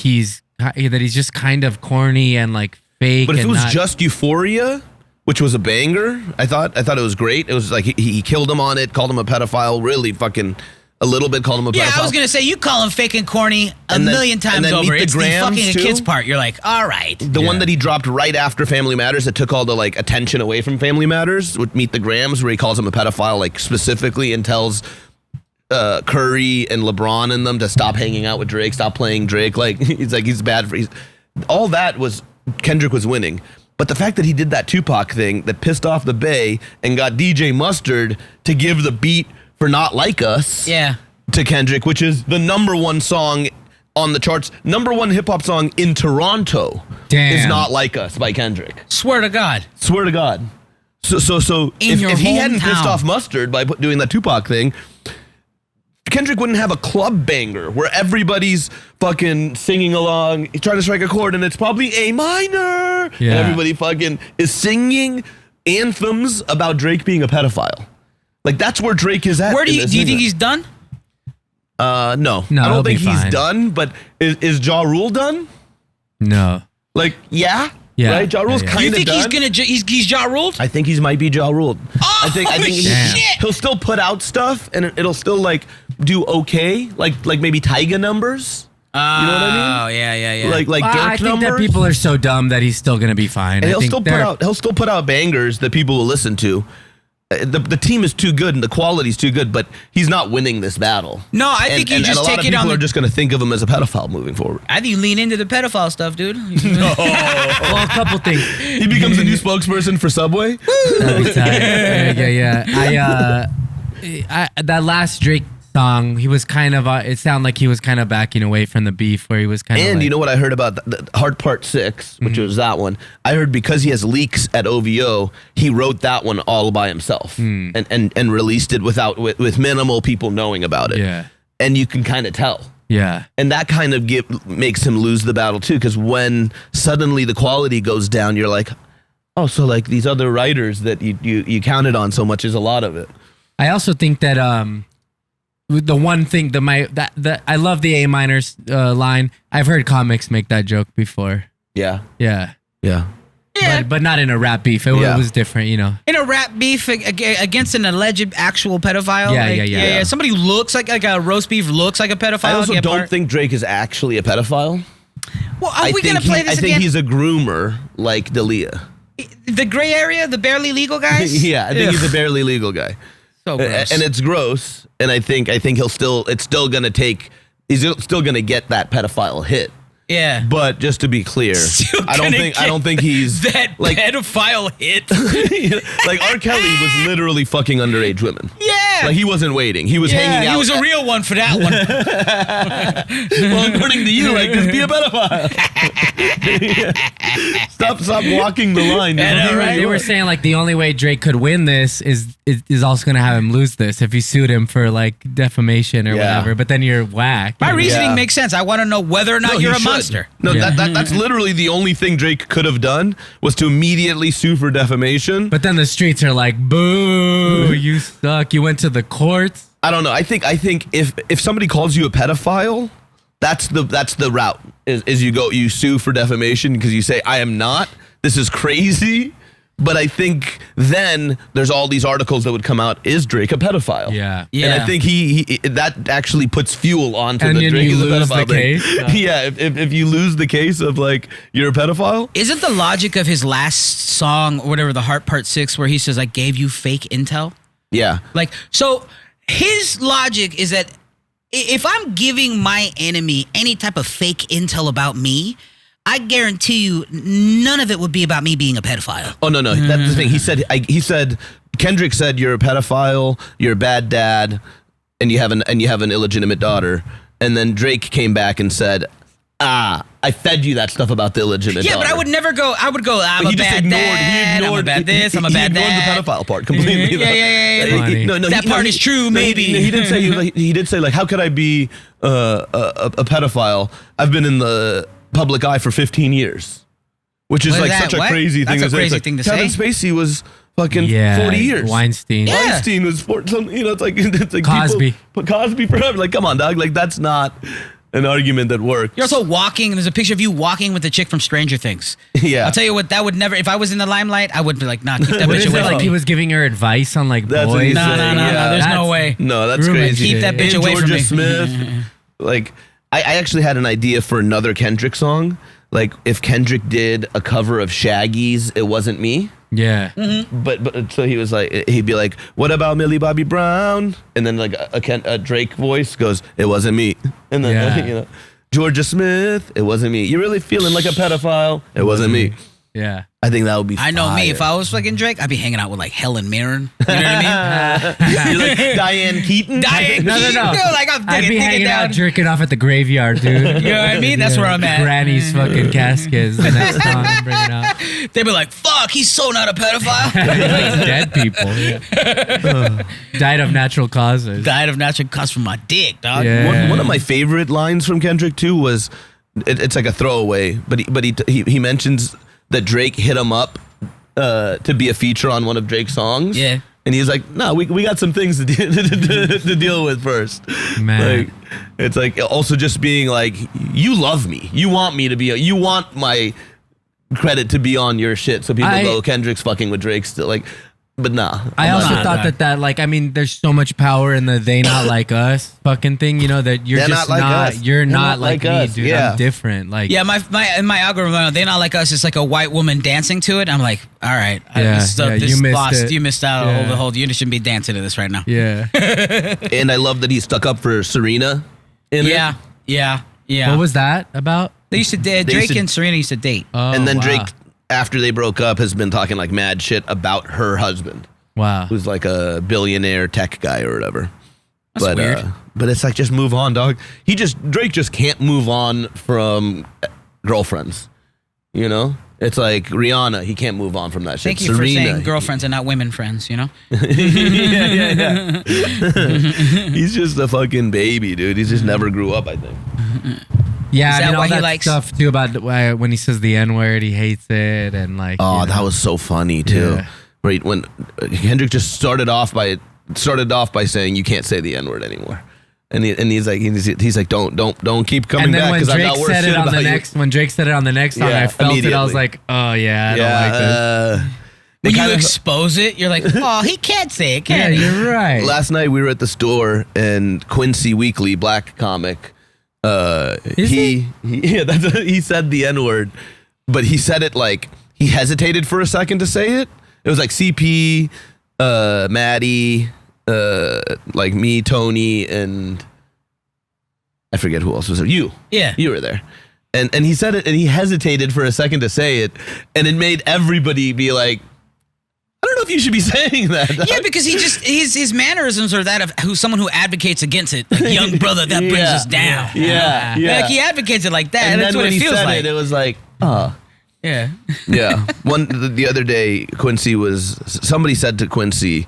he's just kind of corny and like fake. But if it and was not, just Euphoria, which was a banger, I thought it was great. It was like he killed him on it, called him a pedophile, really fucking a little bit called him a pedophile. Yeah, I was going to say, you call him fake and corny And then- million and times then over. Meet the It's the Grams, fucking a too. kid's part. You're like, all right. The one that he dropped right after Family Matters that took all the like attention away from Family Matters would Meet the Grams, where he calls him a pedophile, like specifically, and tells Curry and LeBron and them to stop hanging out with Drake, stop playing Drake. Like he's bad for. All that was Kendrick was winning, but the fact that he did that Tupac thing that pissed off the Bay and got DJ Mustard to give the beat for Not Like Us. Yeah. To Kendrick, which is the #1 song on the charts, #1 hip hop song in Toronto. Damn. Is Not Like Us by Kendrick. Swear to God. Swear to God. So In your if he hadn't pissed hometown. off Mustard by doing that Tupac thing, Kendrick wouldn't have a club banger where everybody's fucking singing along, trying to strike a chord, and it's probably A minor. Yeah. And everybody fucking is singing anthems about Drake being a pedophile. Like, that's where Drake is at. Where do in you this do you think movement. he's done? No. No, I he'll don't be think he's fine. done, but is Ja Rule done? no. Like, yeah? Yeah. Right? Ja Rule's Yeah, yeah. kind You of think done. he's Ja ruled? I think he might be Ja Ruled. Oh, I think Damn. he'll still put out stuff and it'll still like do okay, like maybe Tyga numbers. You know what I Oh, yeah. mean? Like Well, Dirk I think numbers. that people are so dumb that he's still gonna be fine. and I he'll think still put out bangers that people will listen to. The team is too good and the quality's too good, but he's not winning this battle. No, I think you and just a lot take of it on people the- are just going to think of him as a pedophile moving forward. I think you lean into the pedophile stuff, dude. well, a couple things. He becomes a new spokesperson for Subway. That'd be tight. Yeah. I that last Drake song, he was kind of. It sounded like he was kind of backing away from the beef, where he was kind of. And you know what I heard about the Hard Part 6, which was that one? I heard because he has leaks at OVO, he wrote that one all by himself and released it with minimal people knowing about it. Yeah. And you can kind of tell. Yeah. And that kind of makes him lose the battle too, because when suddenly the quality goes down, you're like, oh, so like these other writers that you counted on so much is a lot of it. I also think that the one thing that I love the A minor line. I've heard comics make that joke before. Yeah. Yeah. Yeah. Yeah. But not in a rap beef. It was different, you know. In a rap beef against an alleged actual pedophile. Yeah. Somebody who looks like a roast beef looks like a pedophile. I also don't think Drake is actually a pedophile. Well, are we gonna play this again? I think he's a groomer like D'Elia. The gray area, the barely legal guys. Yeah, I think he's a barely legal guy. So gross. And it's gross. And I think he's still gonna get that pedophile hit. Yeah. But just to be clear, I don't think he's that like pedophile hit. Like R. Kelly was literally fucking underage women. Yeah. Like he wasn't waiting. He was hanging out. He was a real one for that one. Well, according to you, like just be a pedophile. Stop walking the line. They were saying like the only way Drake could win this is also gonna have him lose this if he sued him for like defamation or whatever. But then you're whack. My reasoning makes sense. I want to know whether or not you're a monster. No, that's literally the only thing Drake could have done was to immediately sue for defamation. But then the streets are like, boo, you suck. You went to the courts. I don't know. I think if somebody calls you a pedophile, that's the route. Is you sue for defamation because you say I am not. This is crazy. But I think then there's all these articles that would come out. Is Drake a pedophile? Yeah. And I think he that actually puts fuel onto and the Drake is a lose pedophile the thing. case. Yeah. If you lose the case of like you're a pedophile. Isn't the logic of his last song or whatever, the Heart Part 6, where he says I gave you fake intel? Yeah. Like, so his logic is that if I'm giving my enemy any type of fake intel about me, I guarantee you, none of it would be about me being a pedophile. Oh no, that's the thing. He said Kendrick said you're a pedophile, you're a bad dad, and you have an illegitimate daughter. And then Drake came back and said, I fed you that stuff about the illegitimate daughter. Yeah, but I would never go. I'm a bad dad. I'm a bad this. I'm a bad dad. He ignored the pedophile part completely. Yeah. No, that part is true. Maybe he didn't say. He did say like, how could I be a pedophile? I've been in the public eye for 15 years, which is like such a crazy thing. That's a crazy thing to say. Kevin Spacey was fucking 40 years. Weinstein. Yeah. Weinstein was 40. You know, it's like Cosby. Cosby forever. Like, come on, dog. Like, that's not an argument that works. You're also walking. There's a picture of you walking with the chick from Stranger Things. Yeah. I'll tell you what. That would never. If I was in the limelight, I would be like, nah, keep that bitch away from like me. he was giving her advice on like That's what boys. he No, said. there's no way. No, that's Ruben, crazy. keep that bitch And away from Georgia me. Smith. Like, I actually had an idea for another Kendrick song. Like, if Kendrick did a cover of Shaggy's "It Wasn't Me." Yeah. But so he was like, he'd be like, "What about Millie Bobby Brown?" And then like a Drake voice goes, "It wasn't me." And then you know, Georgia Smith, "It wasn't me." You're really feeling like a pedophile. It wasn't me. Yeah. I think that would be. I know me. fire. If I was fucking Drake, I'd be hanging out with like Helen Mirren. You know what I mean? You're like Diane Keaton. Diane No. Keaton, like I'm I'd be hanging out down. jerking off at the graveyard, dude. You know what I mean? That's where I'm at. Granny's fucking casket is the next song I'm bringing out. They'd be like, "Fuck, he's so not a pedophile." Like dead people. Yeah. Died of natural causes. Died of natural cause from my dick, dog. Yeah. One of my favorite lines from Kendrick too was, it's like a throwaway, but he mentions that Drake hit him up to be a feature on one of Drake's songs. Yeah. And he's like, no, we got some things to deal with first. Man. Like, it's like also just being like, you love me. You want me to be, you want my credit to be on your shit. So people go, Kendrick's fucking with Drake still. Like, but nah. I also not. thought that like, I mean, there's so much power in the "they not like us" fucking thing, you know, that you're They're just not like us. you're They're not like me, us. dude. Yeah. I'm different. Like, Yeah, my algorithm, They're Not Like Us, it's like a white woman dancing to it. I'm like, all right, Yeah, you missed lost. it. You missed out. Yeah. The whole, you shouldn't be dancing to this right now. yeah. And I love that he stuck up for Serena. Yeah. What was that about? They used to date. They used Drake to- and Serena used to date. Oh, And then wow. Drake, after they broke up, has been talking like mad shit about her husband, Wow. who's like a billionaire tech guy or whatever. That's weird. But it's like, just move on, dog. Drake just can't move on from girlfriends. You know? It's like Rihanna, he can't move on from that shit. Thank you Serena, for saying girlfriends and not women friends, you know? yeah. He's just a fucking baby, dude. He just never grew up, I think. Yeah, Is I that mean, why all he that likes- stuff too about when he says the N-word, he hates it, and like. Oh, you know. that was so funny too. Yeah. Right when Kendrick just started off by saying you can't say the N-word anymore. And he's like, don't keep coming And then back when because I Drake got worse said shit it on about the you. next, when Drake said it on the next song, Yeah, I felt it. I immediately. was like, oh yeah, I don't like this. When you kinda- expose it, you're like, oh, he can't say it, Yeah, can he? you're right. Last night we were at the store and Quincy Weekly, black comic, he said the N-word, but he said it like he hesitated for a second to say it. It was like CP, Maddie, like me, Tony, and I forget who else was there. You were there. And he said it and he hesitated for a second to say it, and it made everybody be like, I don't know if you should be saying that. Yeah, because his mannerisms are that of someone who advocates against it, like young brother that brings us down. Yeah. Like he advocates it like that, and And that's then what when it he feels said like. it was like, oh. Yeah. Yeah. The other day, somebody said to Quincy,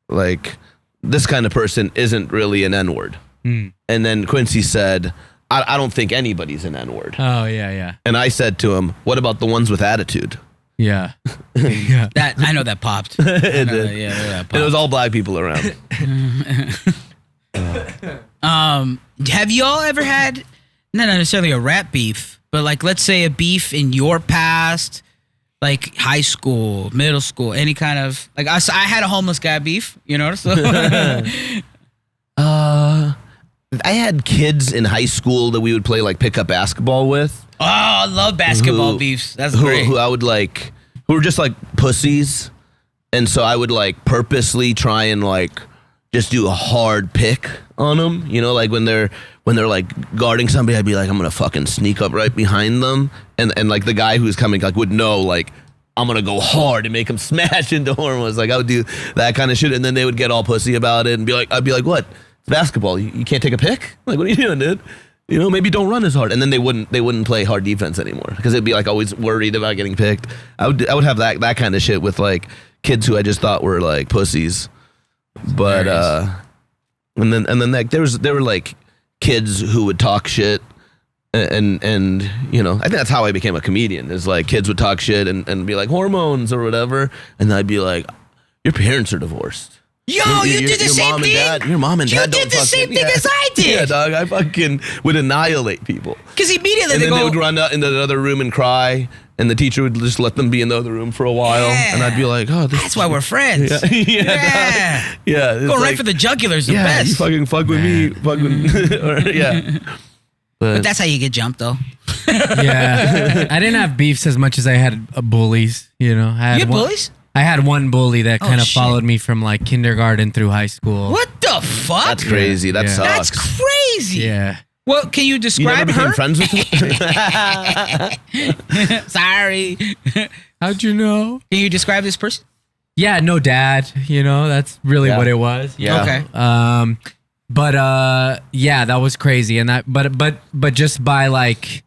like, this kind of person isn't really an N-word. And then Quincy said, I don't think anybody's an N-word. Oh yeah. And I said to him, what about the ones with attitude? Yeah. Yeah. That I know that popped. It did. That popped. And it was all black people around. Have y'all ever had not necessarily a rap beef, but like let's say a beef in your past, like high school, middle school, any kind of like I had a homeless guy beef, you know? So I had kids in high school that we would play like pickup basketball with. oh, I love basketball beefs. That's great. Who I would like, who were just like pussies. And so I would like purposely try and like just do a hard pick on them. You know, like when they're like guarding somebody, I'd be like, I'm going to fucking sneak up right behind them. And like the guy who's coming like would know like, I'm going to go hard and make him smash into Hormoz. Like I would do that kind of shit. And then they would get all pussy about it and be like, I'd be like, what? It's basketball. You can't take a pick? Like, what are you doing, dude? You know, maybe don't run as hard. And then they wouldn't play hard defense anymore because it'd be like always worried about getting picked. I would have that kind of shit with like kids who I just thought were like pussies. But and then like there were like kids who would talk shit and you know, I think that's how I became a comedian. Is like kids would talk shit and be like hormones or whatever, and I'd be like, your parents are divorced. Yo, you did the same thing. Your mom and dad don't You did the same fucking- thing as I did. Yeah, dog. I fucking would annihilate people. Because immediately And they then go, they would run out into the other room and cry, and the teacher would just let them be in the other room for a while, Yeah. and I'd be like, oh, this that's why we're friends. yeah, Yeah. yeah. It's Go right like, for the jugulars, the yeah, best. you fucking fuck with me, fuck with, or, yeah. But that's how you get jumped, though. Yeah. I didn't have beefs as much as I had bullies, you know. You had bullies? I had one bully that kind of shit. followed me from like kindergarten through high school. What the fuck? That's crazy. That Yeah. sucks. That's crazy. Yeah. Well, can you You never describe became her? friends with him? Sorry. How'd you know? Can you describe this person? Yeah, no dad, you know, that's really Yeah. what it was. Yeah. Okay. But yeah, that was crazy. And that but just by like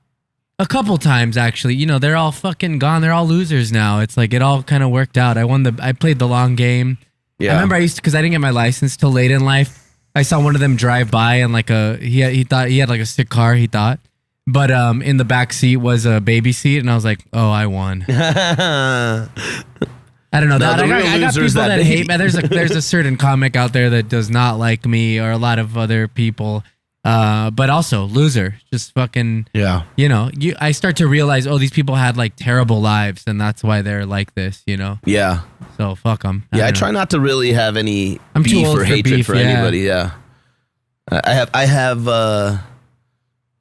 a couple times actually, you know, they're all fucking gone. They're all losers now. It's like it all kind of worked out. I played the long game. Yeah. I remember because I didn't get my license till late in life. I saw one of them drive by and like he thought he had like a sick car, he thought. But in the back seat was a baby seat, and I was like, oh, I won. I don't know. No, the real I got loser is people that that hate baby. me. There's a certain comic out there that does not like me, or a lot of other people. But also loser, just fucking. Yeah. You know, I start to realize, oh, these people had like terrible lives, and that's why they're like this. You know. Yeah. So fuck them. Yeah, I try not to really have any I'm too beef old or for hatred beef, for yeah. anybody. Yeah, I have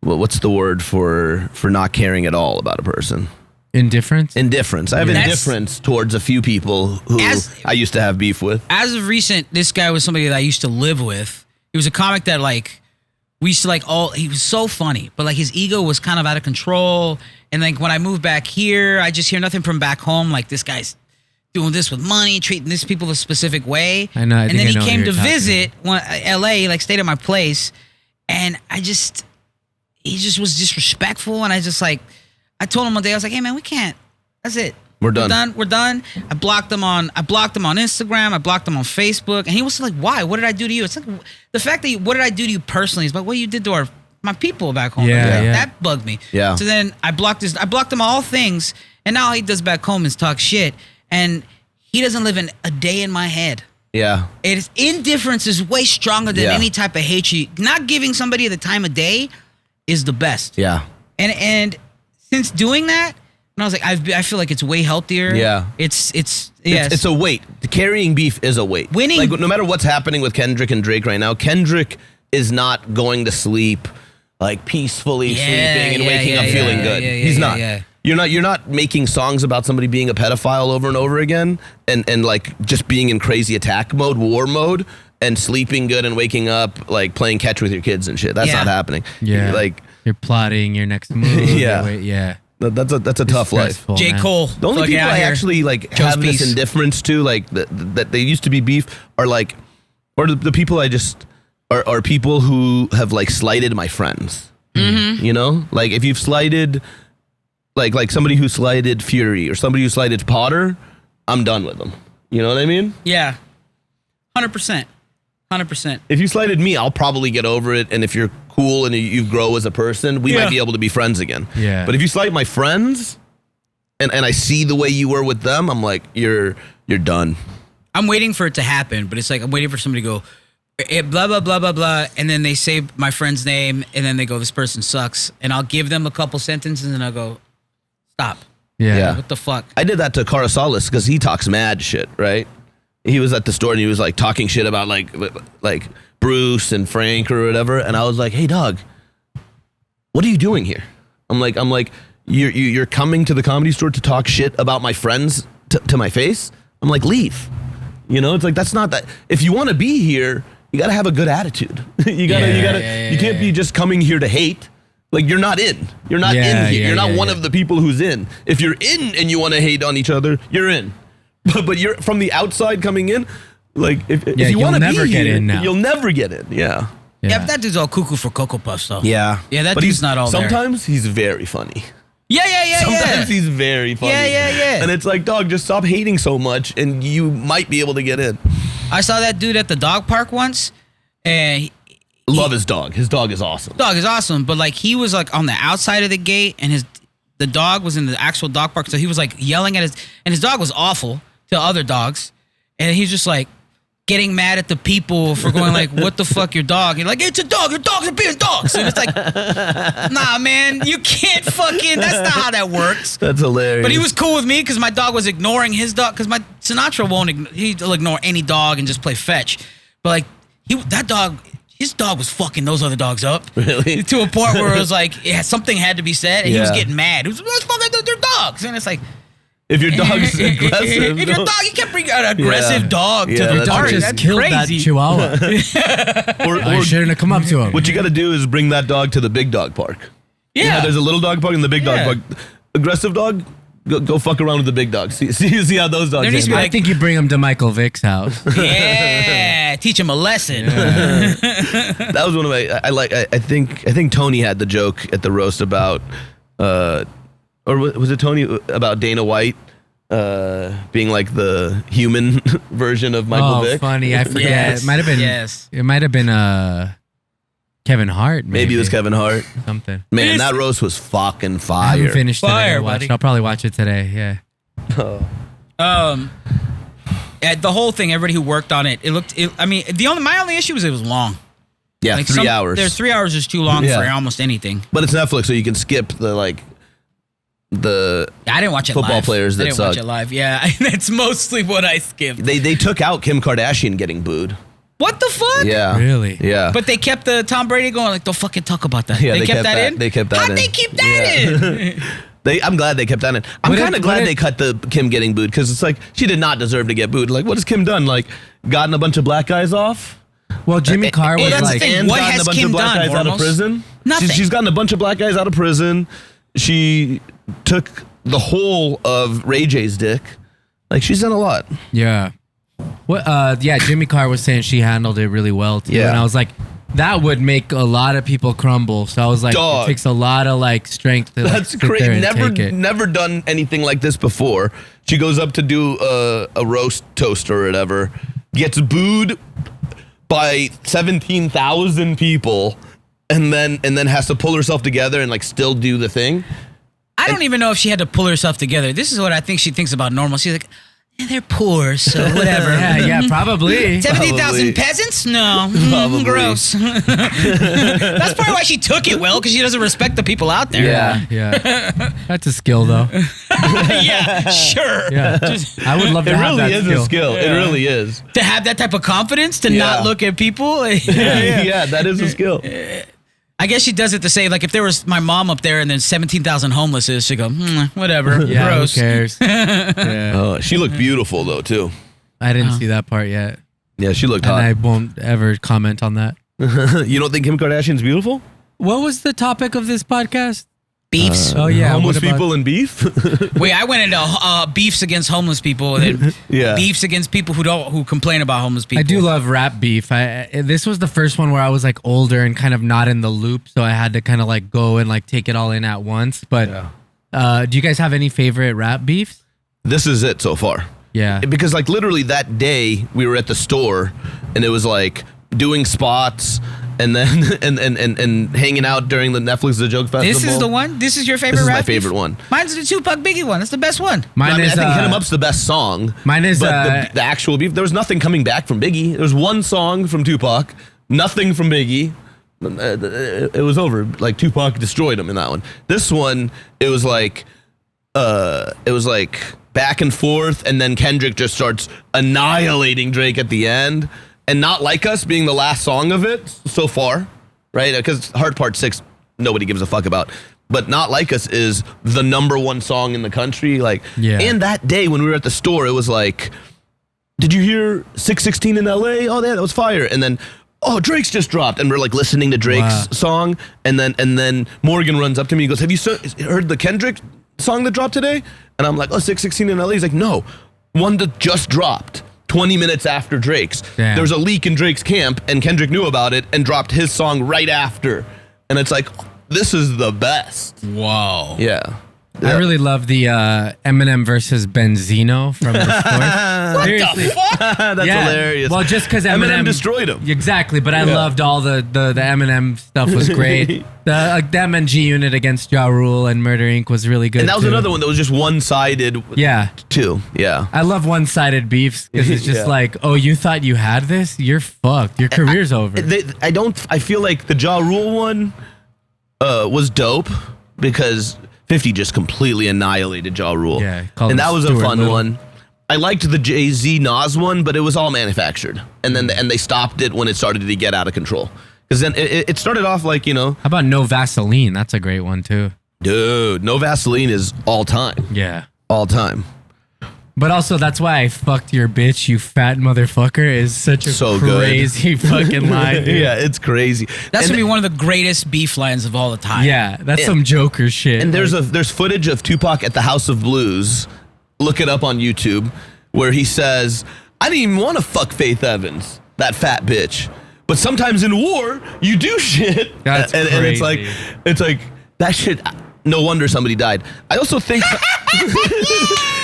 what's the word for not caring at all about a person? Indifference. Indifference. I have That's- indifference towards a few people who I used to have beef with. As of recent, this guy was somebody that I used to live with. He was a comic that like we used to like he was so funny, but like his ego was kind of out of control. And like when I moved back here, I just hear nothing from back home. Like this guy's doing this with money, treating this people a specific way. I know. And then he came to visit LA, like stayed at my place, and he just was disrespectful. And I just like, I told him one day, I was like, hey man, we can't. That's it. We're done. We're done. I blocked him on Instagram. I blocked him on Facebook. And he was like, why? What did I do to you? It's like the fact that what did I do to you personally is like what you did to my people back home. Yeah, Like, yeah. that bugged me. Yeah. So then I blocked him all things, and now all he does back home is talk shit. And he doesn't live in a day in my head. Yeah. Indifference is way stronger than any type of hatred. Not giving somebody the time of day is the best. Yeah. And since doing that, and I was like, I feel like it's way healthier. Yeah. It's a weight. Carrying beef is a weight. Winning. Like, no matter what's happening with Kendrick and Drake right now, Kendrick is not going to sleep like peacefully sleeping and waking up feeling good. He's not. Yeah. You're not making songs about somebody being a pedophile over and over again and like just being in crazy attack mode, war mode, and sleeping good and waking up like playing catch with your kids and shit. That's not happening. Yeah. Like you're plotting your next move. Yeah. That's a tough life. J. Cole. The only people I actually like have this indifference to, like that they used to be beef, are like, or the people I just are people who have like slighted my friends. Mm-hmm. You know, like if you've slighted, like somebody who slighted Fury or somebody who slighted Potter, I'm done with them. You know what I mean? Yeah, 100%. 100%. If you slighted me, I'll probably get over it, and if you're cool and you grow as a person, we might be able to be friends again. Yeah. But if you slight my friends, and I see the way you were with them, I'm like, you're done. I'm waiting for it to happen, but it's like I'm waiting for somebody to go, blah, blah, blah, blah, blah, and then they say my friend's name, and then they go, this person sucks, and I'll give them a couple sentences, and I'll go, stop. Yeah. What the fuck? I did that to Carasalis because he talks mad shit, right? He was at the store and he was like talking shit about like Bruce and Frank or whatever, and I was like, hey dog, what are you doing here? I'm like you're coming to the Comedy Store to talk shit about my friends to my face? I'm like, leave. You know, it's like, that's not that. If you want to be here, you gotta have a good attitude. you can't be just coming here to hate. Like, you're not in. You're not in here. You're not one of the people who's in. If you're in and you want to hate on each other, you're in. But you're from the outside coming in. Like, if you want to be here, you'll never get in. Yeah. Yeah, but that dude's all cuckoo for Cocoa Puffs, though. Yeah. Yeah, that dude's not all sometimes he's very funny. Yeah. Sometimes he's very funny. Yeah. And it's like, dog, just stop hating so much and you might be able to get in. I saw that dude at the dog park once, and love his dog. His dog is awesome. Dog is awesome, but like he was like on the outside of the gate, and the dog was in the actual dog park, so he was like yelling at his dog was awful to other dogs, and he's just like getting mad at the people for going like, what the fuck, your dog? And like, it's a dog, your dogs are being dogs. And it's like, nah, man, you can't fucking, that's not how that works. That's hilarious. But he was cool with me because my dog was ignoring his dog, because my Sinatra he'll ignore any dog and just play fetch. But like, his dog was fucking those other dogs up. Really? To a point where it was like, something had to be said, and he was getting mad. He was, let's fucking their dogs. And it's like, if your dog's aggressive. If your dog, you can't bring an aggressive dog to the party. Just That's killed crazy. that chihuahua. I shouldn't have come up to him. What you got to do is bring that dog to the big dog park. Yeah. There's a little dog park and the big dog park. Aggressive dog, go fuck around with the big dogs. See how those dogs handle. I think you bring him to Michael Vick's house. Yeah, teach him a lesson. Yeah. That was one of my. I think Tony had the joke at the roast about, or was it Tony about Dana White being like the human version of Michael Vick? Oh, funny. I forget. Yes. It might have been. Yes. It might have been Kevin Hart. Maybe it was Kevin Hart. Something. Man, that roast was fucking fire. I haven't finished it. Fire, buddy. I'll probably watch it today. Yeah. The whole thing, everybody who worked on it, my only issue was it was long. Yeah, Like 3 hours. There's 3 hours is too long for almost anything. But it's Netflix, so you can skip the I didn't watch it football live. players that I didn't suck. watch it live. Yeah, that's mostly what I skipped. They took out Kim Kardashian getting booed. What the fuck? Yeah. Really? Yeah. But they kept the Tom Brady going like, don't fucking talk about that. Yeah, they kept that in? They kept that How'd in. they keep that in? I'm glad they kept that in. I'm kind of glad they cut the Kim getting booed, because it's like, she did not deserve to get booed. Like, what has Kim done? Like, gotten a bunch of black guys off? Well, Jimmy Carr was that's the like, thing. And What gotten has a bunch Kim of black done, guys out of Hormoz? prison? Nothing. She's gotten a bunch of black guys out of prison. She took the whole of Ray J's dick. Like, she's done a lot. yeah. What? Yeah, Jimmy Carr was saying she handled it really well too, Yeah. and I was like, that would make a lot of people crumble. So I was like, Dog. it takes a lot of like strength to That's sit there crazy. and take it. Never done anything like this before. She goes up to do a roast toast or whatever, gets booed by 17,000 people, and then has to pull herself together and like still do the thing. I don't even know if she had to pull herself together. This is what I think she thinks about normal. She's like, They're poor, so whatever. Yeah, probably. 17,000 Probably. peasants? No. Probably. Gross. That's probably why she took it well, because she doesn't respect the people out there. Yeah. That's a skill, though. Yeah, sure. Yeah. I would love to It have really that is skill. a skill. It really is. To have that type of confidence, to Yeah. not look at people. Yeah, that is a skill. I guess she does it to say, like, if there was my mom up there and then 17,000 homeless, she'd go, whatever. Yeah, Gross. who cares? Yeah. Oh, she looked beautiful though too. I didn't see that part yet. Yeah, she looked And I hot. won't ever comment on that. You don't think Kim Kardashian's beautiful? What was the topic of this podcast? Beefs. Oh, yeah. Homeless what about- people and beef. Wait, I went into beefs against homeless people, and then Yeah. beefs against people who complain about homeless people. I do love rap beef. This was the first one where I was like older and kind of not in the loop, so I had to kind of like go and like take it all in at once. But do you guys have any favorite rap beefs? This is it so far. Yeah. Because like literally that day we were at the store and it was like doing spots and then and hanging out during the Netflix The Joke Festival. This is the one? This is your favorite This is rap my beef? favorite one. Mine's the Tupac Biggie one. That's the best one. Mine I mean, is I think Hit 'Em Up's the best song. Mine is, but the actual beef. There was nothing coming back from Biggie. There was one song from Tupac, nothing from Biggie. It was over. Like Tupac destroyed him in that one. This one, it was like back and forth, and then Kendrick just starts annihilating Drake at the end, and Not Like Us being the last song of it so far, right? Because Hard Part 6, nobody gives a fuck about. But Not Like Us is the #1 song in the country. Like, Yeah. and that day when we were at the store, it was like, did you hear 616 in LA? Oh, yeah, that was fire. And then, oh, Drake's just dropped. And we're like listening to Drake's song. And then Morgan runs up to me and goes, have you heard the Kendrick song that dropped today? And I'm like, oh, 616 in LA. He's like, no, one that just dropped 20 minutes after Drake's. Damn. There was a leak in Drake's camp and Kendrick knew about it and dropped his song right after. And it's like, this is the best. Whoa. Yeah. I really love the Eminem versus Benzino from the store. What Seriously. the fuck? That's hilarious. Well, just because Eminem destroyed him. Exactly, but I loved all the Eminem stuff was great. Them and G Unit against Ja Rule and Murder Inc. was really good. And that was too. another one that was just one-sided. Yeah. Too. Yeah. I love one-sided beefs because it's just Yeah. like, oh, you thought you had this? You're fucked. Your career's over. I feel like the Ja Rule one was dope because 50 just completely annihilated Ja Rule. Yeah, called and him that was a Stuart fun Little. one. I liked the Jay-Z Nas one, but it was all manufactured. And then they stopped it when it started to get out of control. Because then it started off like, you know, How about No Vaseline? That's a great one too. dude, No Vaseline is all time. Yeah. All time. But also, that's why I fucked your bitch, you fat motherfucker, is such a So good. crazy fucking line. Dude. Yeah, it's crazy. That's And- gonna be one of the greatest beef lines of all the time. Yeah, that's some Joker shit. And there's footage of Tupac at the House of Blues. Look it up on YouTube, where he says, "I didn't even want to fuck Faith Evans, that fat bitch. But sometimes in war, you do shit." That's and it's like that shit. No wonder somebody died. I also think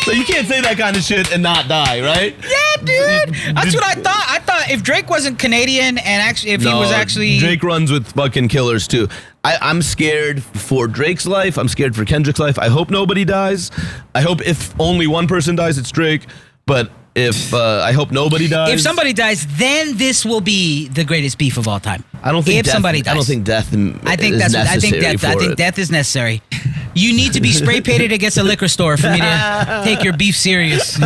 so you can't say that kind of shit and not die, right? Yeah, dude. That's what I thought. I thought if Drake wasn't Canadian and actually if he was actually Drake runs with fucking killers too. I'm scared for Drake's life. I'm scared for Kendrick's life. I hope nobody dies. I hope if only one person dies, it's Drake. But if I hope nobody dies. if somebody dies, then this will be the greatest beef of all time. I don't think if death, somebody dies. I don't think death. I think is that's what, I think necessary death. I for think it. death is necessary. You need to be spray painted against a liquor store for me to take your beef serious.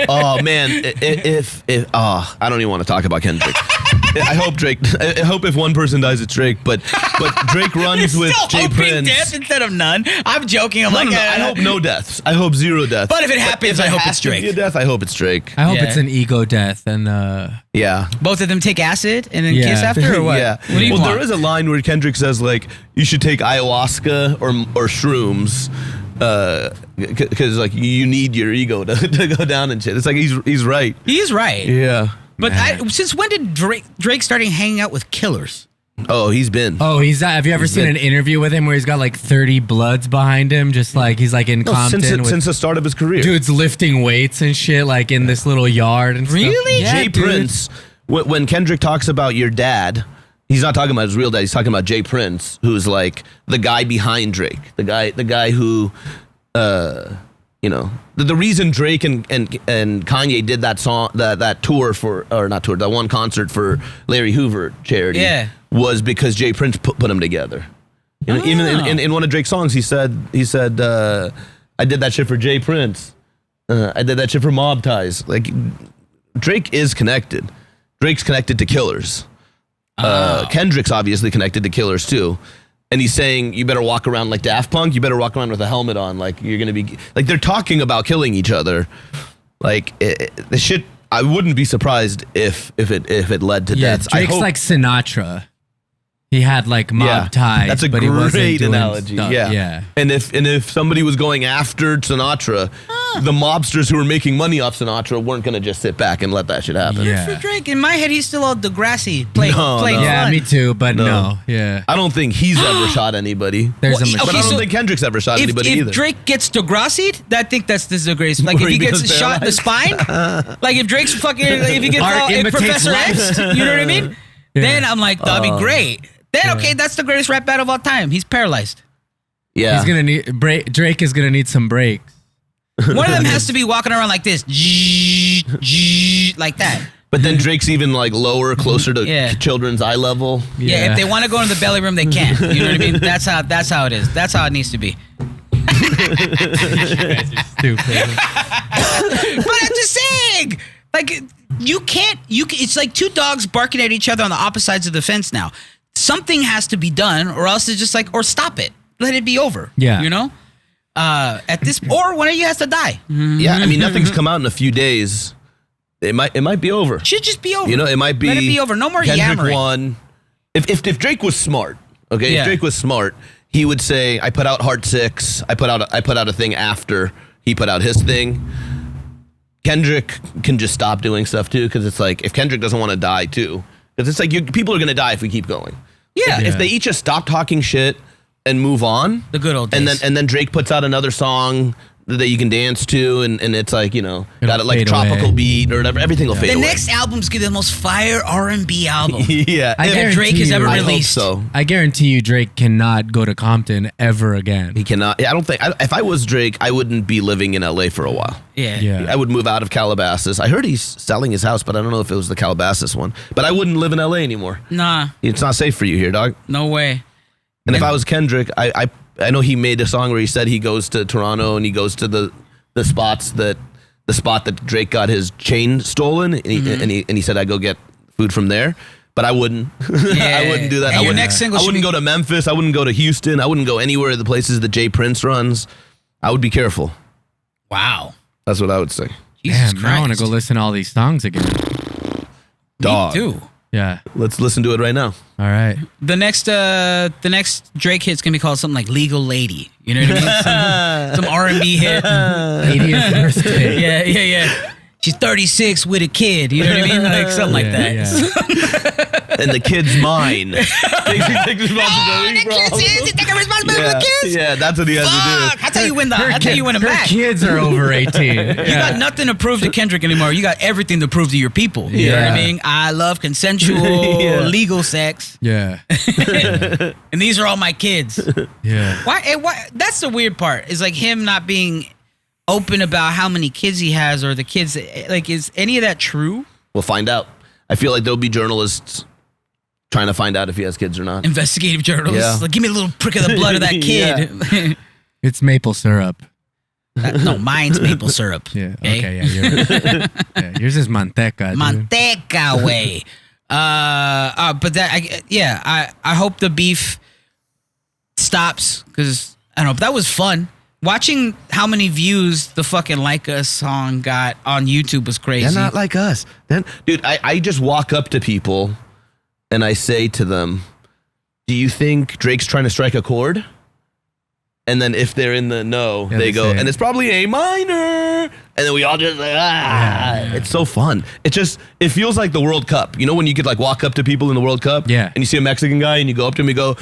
Oh man, if I don't even want to talk about Kendrick. I hope Drake. I hope if one person dies, it's Drake. But Drake runs You're with still Jay hoping Prince. death instead of none. I'm joking. I'm No, like, no, no, I hope no deaths. I hope zero deaths. But if it happens, if I hope has it's to be Drake. a death, I hope it's Drake. I hope Yeah. it's an ego death. And Yeah. both of them take acid and then Yeah. kiss after, or what? Yeah. What do you well, want? there is a line where Kendrick says like you should take ayahuasca or shrooms. Because like you need your ego to go down and shit. It's like he's right. He is right. Yeah. But since when did Drake starting hanging out with killers? Oh, he's been. oh, have you ever seen an interview with him where he's got like 30 Bloods behind him? Just like he's like in No, Compton since the start of his career. dudes lifting weights and shit like in this little yard and Really? stuff. Yeah, Jay dude. Prince, when Kendrick talks about your dad, he's not talking about his real dad. He's talking about Jay Prince, who's like the guy behind Drake, the guy who you know, the reason Drake and Kanye did that song, that tour for, or not tour, that one concert for Larry Hoover charity, was because Jay Prince put them together. You know, even in one of Drake's songs, he said, I did that shit for Jay Prince. I did that shit for Mob Ties. Like, Drake is connected. Drake's connected to killers. Kendrick's obviously connected to killers too. And he's saying, you better walk around like Daft Punk. You better walk around with a helmet on. Like, you're going to be... Like, they're talking about killing each other. Like, the shit... I wouldn't be surprised if it led to deaths. Drake's like Sinatra. He had like mob ties. That's a but he wasn't great doing analogy. stuff. Yeah. And if somebody was going after Sinatra, the mobsters who were making money off Sinatra weren't going to just sit back and let that shit happen. Yeah. For Drake, in my head, he's still all Degrassi playing Yeah, fun. me too, but no. Yeah. I don't think he's ever shot anybody. There's a But I don't think Kendrick's ever shot anybody either. If Drake gets Degrassi'd, I think that's disgrace. Like, if he gets shot in the spine, like if Drake's fucking, if he gets Professor X, you know what I mean? Yeah. Then I'm like, that'd be great. Then, okay, that's the greatest rap battle of all time. He's paralyzed. Yeah. He's gonna need Drake is gonna need some breaks. One of them has to be walking around like this, like that. But then Drake's even like lower, closer to children's eye level. Yeah, if they want to go in the belly room, they can. You know what I mean? That's how it is. That's how it needs to be. You guys are stupid. But I'm just saying, like, you can't. It's like two dogs barking at each other on the opposite sides of the fence now. Something has to be done, or else it's just like, or stop it. Let it be over. Yeah. You know? At this, or one of you has to die. Yeah, I mean, nothing's come out in a few days. It might be over. Should just be over. You know, it might be. Let it be over. No more Kendrick yammering. won. If Drake was smart, okay, if Drake was smart, he would say, I put out Heart 6. I put out a thing after he put out his thing. Kendrick can just stop doing stuff too, because it's like, if Kendrick doesn't want to die too, because it's like people are gonna die if we keep going. Yeah. If they each just stop talking shit and move on, The good old days. and then Drake puts out another song that you can dance to, and it's like, you know, It'll got it like fade tropical away. beat or whatever. Everything will fade The away. next album's gonna be the most fire R&B album Yeah, I if- guarantee Drake has you- ever I hope released. so. I guarantee you, Drake cannot go to Compton ever again. He cannot. I don't think. If I was Drake, I wouldn't be living in LA for a while. Yeah. I would move out of Calabasas. I heard he's selling his house, but I don't know if it was the Calabasas one. But I wouldn't live in LA anymore. Nah, It's not safe for you here, dog. no way. And if I was Kendrick, I know he made a song where he said he goes to Toronto and he goes to the spot that Drake got his chain stolen, and he said, I go get food from there. But I wouldn't. I wouldn't do that. And I your wouldn't, next single I should wouldn't be- go to Memphis. I wouldn't go to Houston. I wouldn't go anywhere the places that Jay Prince runs. I would be careful. Wow. That's what I would say. Jesus Damn, now I want to Christ. go listen to all these songs again. Dog. Me too. Yeah. Let's listen to it right now. All right. The next Drake hit's gonna be called something like "Legal Lady." You know what I mean? Some R&B hit. 80th birthday. Yeah. She's 36 with a kid. You know what I mean? Like something like that. Yeah. And the kid's mine. Take responsibility for all of them. Take responsibility for the kids. Yeah, that's what he has Fuck! to do. That's how you win them Her back. kids are over 18. You got nothing to prove to Kendrick anymore. You got everything to prove to your people. You know what I Yeah. mean? I love consensual, legal sex, Yeah. and these are all my kids. Yeah. Why? That's the weird part. Is like him not being open about how many kids he has, or the kids. Like, is any of that true? We'll find out. I feel like there'll be journalists trying to find out if he has kids or not. Investigative journalists. Yeah. Like, give me a little prick of the blood of that kid. It's maple syrup. No, mine's maple syrup. Yeah. Okay. Yeah. Yours is manteca. Dude. Manteca way. But that, I hope the beef stops, because I don't know. But that was fun. Watching how many views the fucking Like Us song got on YouTube was crazy. They're not like us. Dude, I just walk up to people and I say to them, do you think Drake's trying to strike a chord? And then if they're in the no, they go, and it's probably A minor. And then we all just like, It's so fun. It feels like the World Cup. You know when you could like walk up to people in the World Cup? Yeah. And you see a Mexican guy and you go up to him and you go,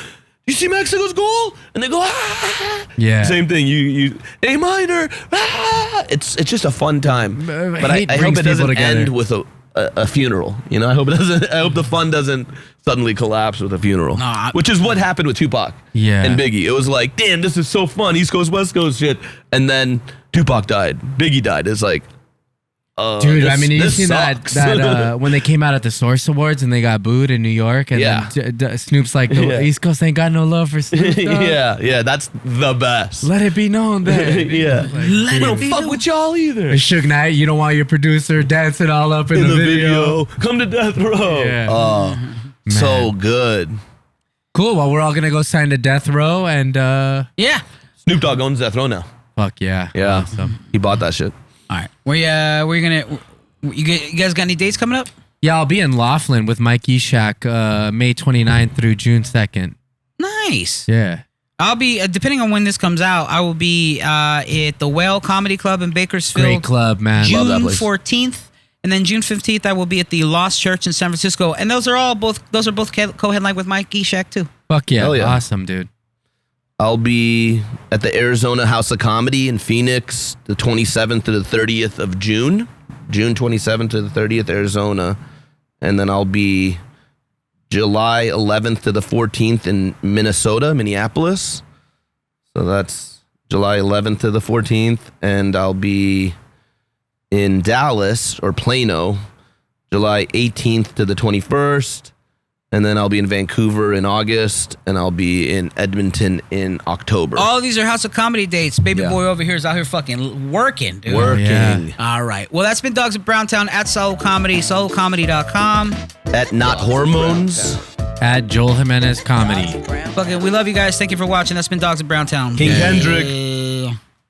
you see Mexico's goal? And they go, Yeah. Same thing. You A minor. It's just a fun time. But I hate hope brings it doesn't people together. end with a funeral. You know, I hope it doesn't. I hope the fun doesn't suddenly collapse with a funeral. Which is what happened with Tupac Yeah. and Biggie. It was like, damn, this is so fun. East Coast, West Coast shit. And then Tupac died, Biggie died. It's like, Dude, this- I mean, you this seen sucks. that when they came out at the Source Awards and they got booed in New York, and Yeah. then Snoop's like, the East Coast ain't got no love for Snoop. Dogg. yeah, that's the best. Let it be known that. Yeah, Let we it don't be fuck known. with y'all either. Suge Knight, you don't want your producer dancing all up in, In the video. come to death row. Yeah. Oh, so good. Cool. Well, we're all gonna go sign to Death Row, and Yeah. Snoop Dogg owns Death Row now. fuck yeah, Yeah, awesome. he bought that shit. All right. Where you gonna? You guys got any dates coming up? Yeah, I'll be in Laughlin with Mike Eshak, May 29th through June 2nd. Nice. Yeah. I'll be depending on when this comes out. I will be at the Well Comedy Club in Bakersfield. Great club, man. Love that June place. 14th, and then June 15th, I will be at the Lost Church in San Francisco. And those are both co-headlined with Mike Eshak too. Fuck yeah. Hell yeah. Awesome, dude. I'll be at the Arizona House of Comedy in Phoenix, the 27th to the 30th of June. June 27th to the 30th, Arizona. And then I'll be July 11th to the 14th in Minnesota, Minneapolis. So that's July 11th to the 14th. And I'll be in Dallas or Plano, July 18th to the 21st. And then I'll be in Vancouver in August, and I'll be in Edmonton in October. All these are House of Comedy dates. Baby Yeah. boy over here is out here fucking working, dude. Working Yeah. All right. Well, that's been Dogs of Browntown at Soul Comedy, soulcomedy.com. at Not Hormones. At Joel Jimenez Comedy. Fucking, we love you guys. Thank you for watching. That's been Dogs of Browntown. King Kendrick.